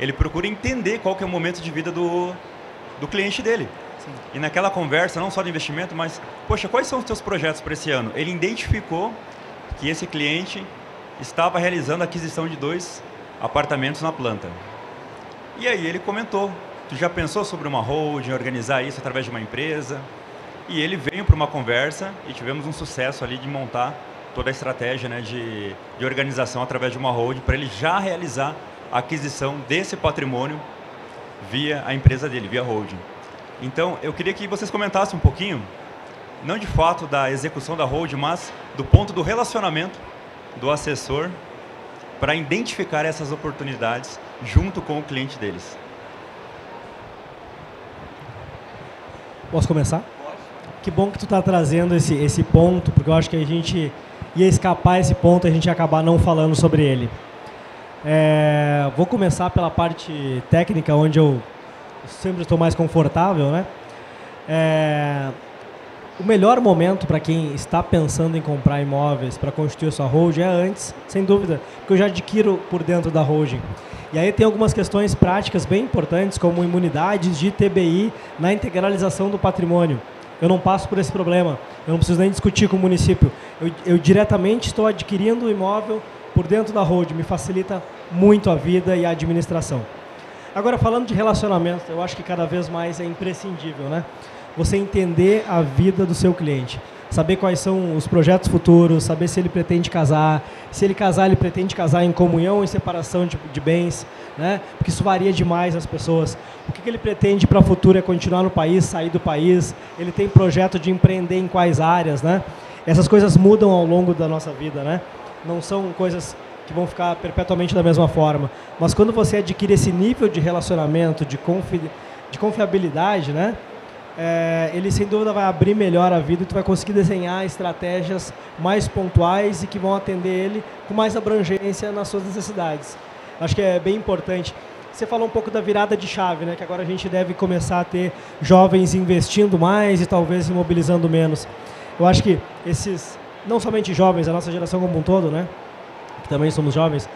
Ele procura entender qual que é o momento de vida do cliente dele. Sim. E naquela conversa, não só de investimento, mas, poxa, quais são os teus projetos para esse ano? Ele identificou que esse cliente estava realizando a aquisição de 2 apartamentos na planta. E aí ele comentou, tu já pensou sobre uma holding, organizar isso através de uma empresa? E ele veio para uma conversa e tivemos um sucesso ali de montar toda a estratégia, né, de organização através de uma holding para ele já realizar a aquisição desse patrimônio via a empresa dele, via holding. Então, eu queria que vocês comentassem um pouquinho, não de fato da execução da holding, mas do ponto do relacionamento do assessor para identificar essas oportunidades junto com o cliente deles. Posso começar? Que bom que tu está trazendo esse ponto, porque eu acho que a gente ia escapar esse ponto e a gente ia acabar não falando sobre ele. Vou começar pela parte técnica, onde eu sempre estou mais confortável, né? O melhor momento para quem está pensando em comprar imóveis para constituir sua holding é antes, sem dúvida, porque eu já adquiro por dentro da holding. E aí tem algumas questões práticas bem importantes, como imunidades de TBI na integralização do patrimônio. Eu não passo por esse problema, eu não preciso nem discutir com o município. Eu diretamente estou adquirindo o imóvel por dentro da holding, me facilita muito a vida e a administração. Agora, falando de relacionamento, eu acho que cada vez mais é imprescindível, né? Você entender a vida do seu cliente, saber quais são os projetos futuros, saber se ele pretende casar, se ele casar, ele pretende casar em comunhão ou em separação de bens, né? Porque isso varia demais nas pessoas. O que ele pretende para o futuro é continuar no país, sair do país, ele tem projeto de empreender em quais áreas, né? Essas coisas mudam ao longo da nossa vida, né? Não são coisas que vão ficar perpetuamente da mesma forma. Mas quando você adquire esse nível de relacionamento, de confiabilidade, né? Ele sem dúvida vai abrir melhor a vida e tu vai conseguir desenhar estratégias mais pontuais e que vão atender ele com mais abrangência nas suas necessidades. Acho que é bem importante. Você falou um pouco da virada de chave, né? Que agora a gente deve começar a ter jovens investindo mais e talvez imobilizando menos. Eu acho que esses, não somente jovens, a nossa geração como um todo, né? Que também somos jovens,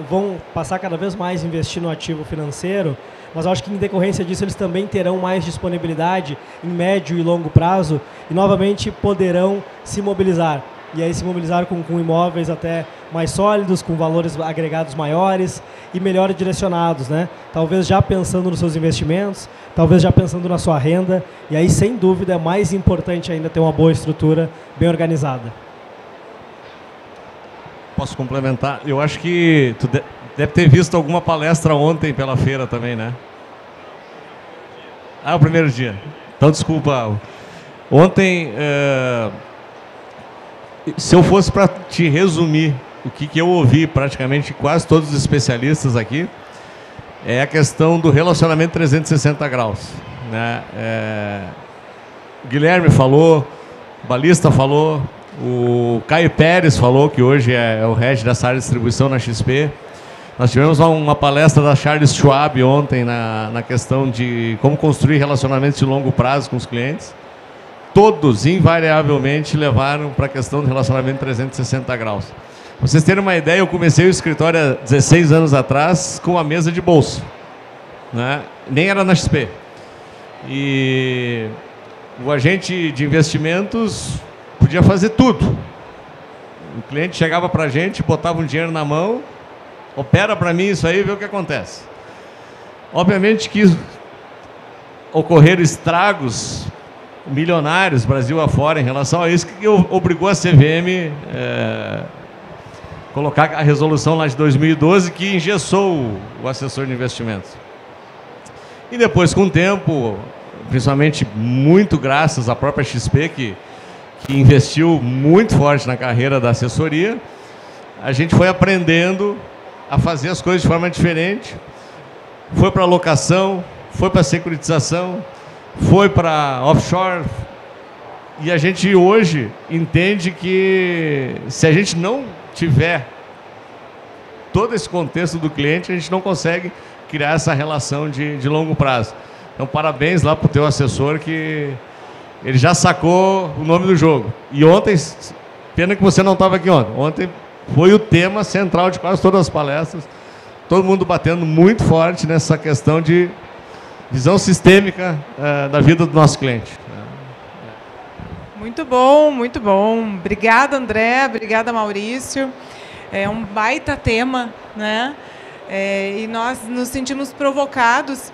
vão passar cada vez mais a investir no ativo financeiro, mas eu acho que em decorrência disso eles também terão mais disponibilidade em médio e longo prazo e novamente poderão se mobilizar. e aí se mobilizaram com imóveis até mais sólidos, com valores agregados maiores e melhor direcionados, né? Talvez já pensando nos seus investimentos, talvez já pensando na sua renda, e aí sem dúvida é mais importante ainda ter uma boa estrutura bem organizada. Posso complementar? Eu acho que tu deve ter visto alguma palestra ontem pela feira também, né? Ah, o primeiro dia. Então, desculpa. Ontem, se eu fosse para te resumir o que eu ouvi praticamente quase todos os especialistas aqui, é a questão do relacionamento 360 graus. Né? O Guilherme falou, o Balista falou, o Caio Pérez falou, que hoje é o head dessa área de distribuição na XP. Nós tivemos uma palestra da Charles Schwab ontem na questão de como construir relacionamentos de longo prazo com os clientes. Todos, invariavelmente, levaram para a questão do relacionamento 360 graus. Para vocês terem uma ideia, eu comecei o escritório há 16 anos atrás com a mesa de bolsa. Né? Nem era na XP. E o agente de investimentos podia fazer tudo. O cliente chegava para a gente, botava um dinheiro na mão, opera para mim isso aí e vê o que acontece. Obviamente que ocorreram estragos milionários Brasil afora em relação a isso, que obrigou a CVM colocar a resolução lá de 2012 que engessou o assessor de investimentos. E depois, com o tempo, principalmente muito graças à própria XP, que investiu muito forte na carreira da assessoria, a gente foi aprendendo a fazer as coisas de forma diferente. Foi para locação, foi para securitização, foi para offshore. E a gente hoje entende que se a gente não tiver todo esse contexto do cliente, a gente não consegue criar essa relação de longo prazo. Então, parabéns lá para o teu assessor, que ele já sacou o nome do jogo. E ontem, pena que você não estava aqui ontem. Ontem foi o tema central de quase todas as palestras. Todo mundo batendo muito forte nessa questão de visão sistêmica da vida do nosso cliente. Muito bom, muito bom. Obrigada, André. Obrigada, Maurício. É um baita tema, né? E nós nos sentimos provocados.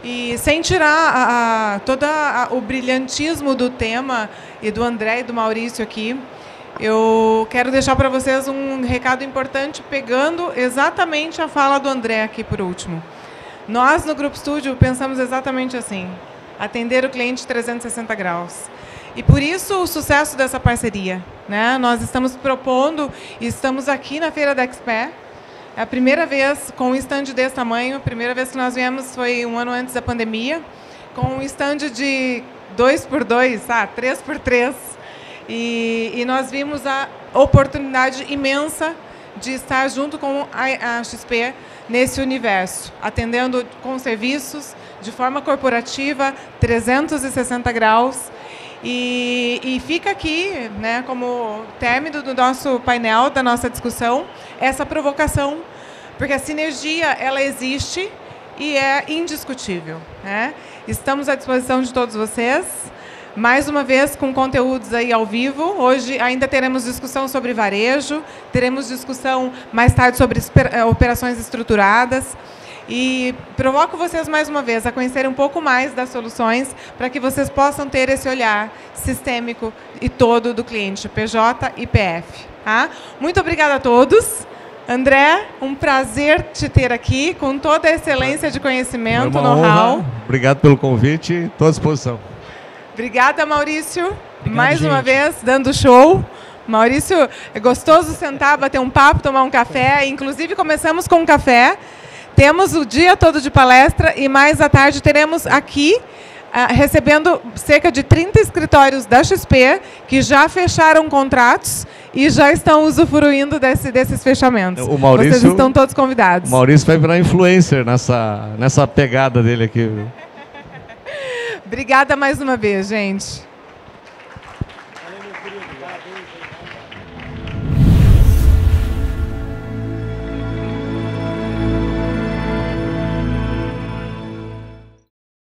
E sem tirar todo o brilhantismo do tema e do André e do Maurício aqui, eu quero deixar para vocês um recado importante, pegando exatamente a fala do André aqui por último. Nós, no Grupo Estúdio, pensamos exatamente assim: atender o cliente 360 graus. E por isso o sucesso dessa parceria, né? Nós estamos propondo, e estamos aqui na Feira da XP. É a primeira vez com um stand desse tamanho. A primeira vez que nós viemos foi um ano antes da pandemia, com um stand de 2x2, 3x3. E nós vimos a oportunidade imensa de estar junto com a XP nesse universo, atendendo com serviços de forma corporativa, 360 graus. E fica aqui, né, como término do nosso painel, da nossa discussão, essa provocação, porque a sinergia ela existe e é indiscutível, né? Estamos à disposição de todos vocês, mais uma vez com conteúdos aí ao vivo. Hoje ainda teremos discussão sobre varejo, teremos discussão mais tarde sobre operações estruturadas. E provoco vocês mais uma vez a conhecerem um pouco mais das soluções para que vocês possam ter esse olhar sistêmico e todo do cliente, PJ e PF. Tá? Muito obrigada a todos. André, um prazer te ter aqui, com toda a excelência de conhecimento, know-how. Obrigado pelo convite, estou à disposição. Obrigada, Maurício. Obrigado, mais gente. uma vez, dando show. Maurício, é gostoso sentar, bater um papo, tomar um café. Inclusive, começamos com um café. Temos o dia todo de palestra e mais à tarde teremos aqui, recebendo cerca de 30 escritórios da XP que já fecharam contratos e já estão usufruindo desses fechamentos. O Maurício, vocês estão todos convidados. O Maurício vai virar influencer nessa pegada dele aqui. Obrigada mais uma vez, gente.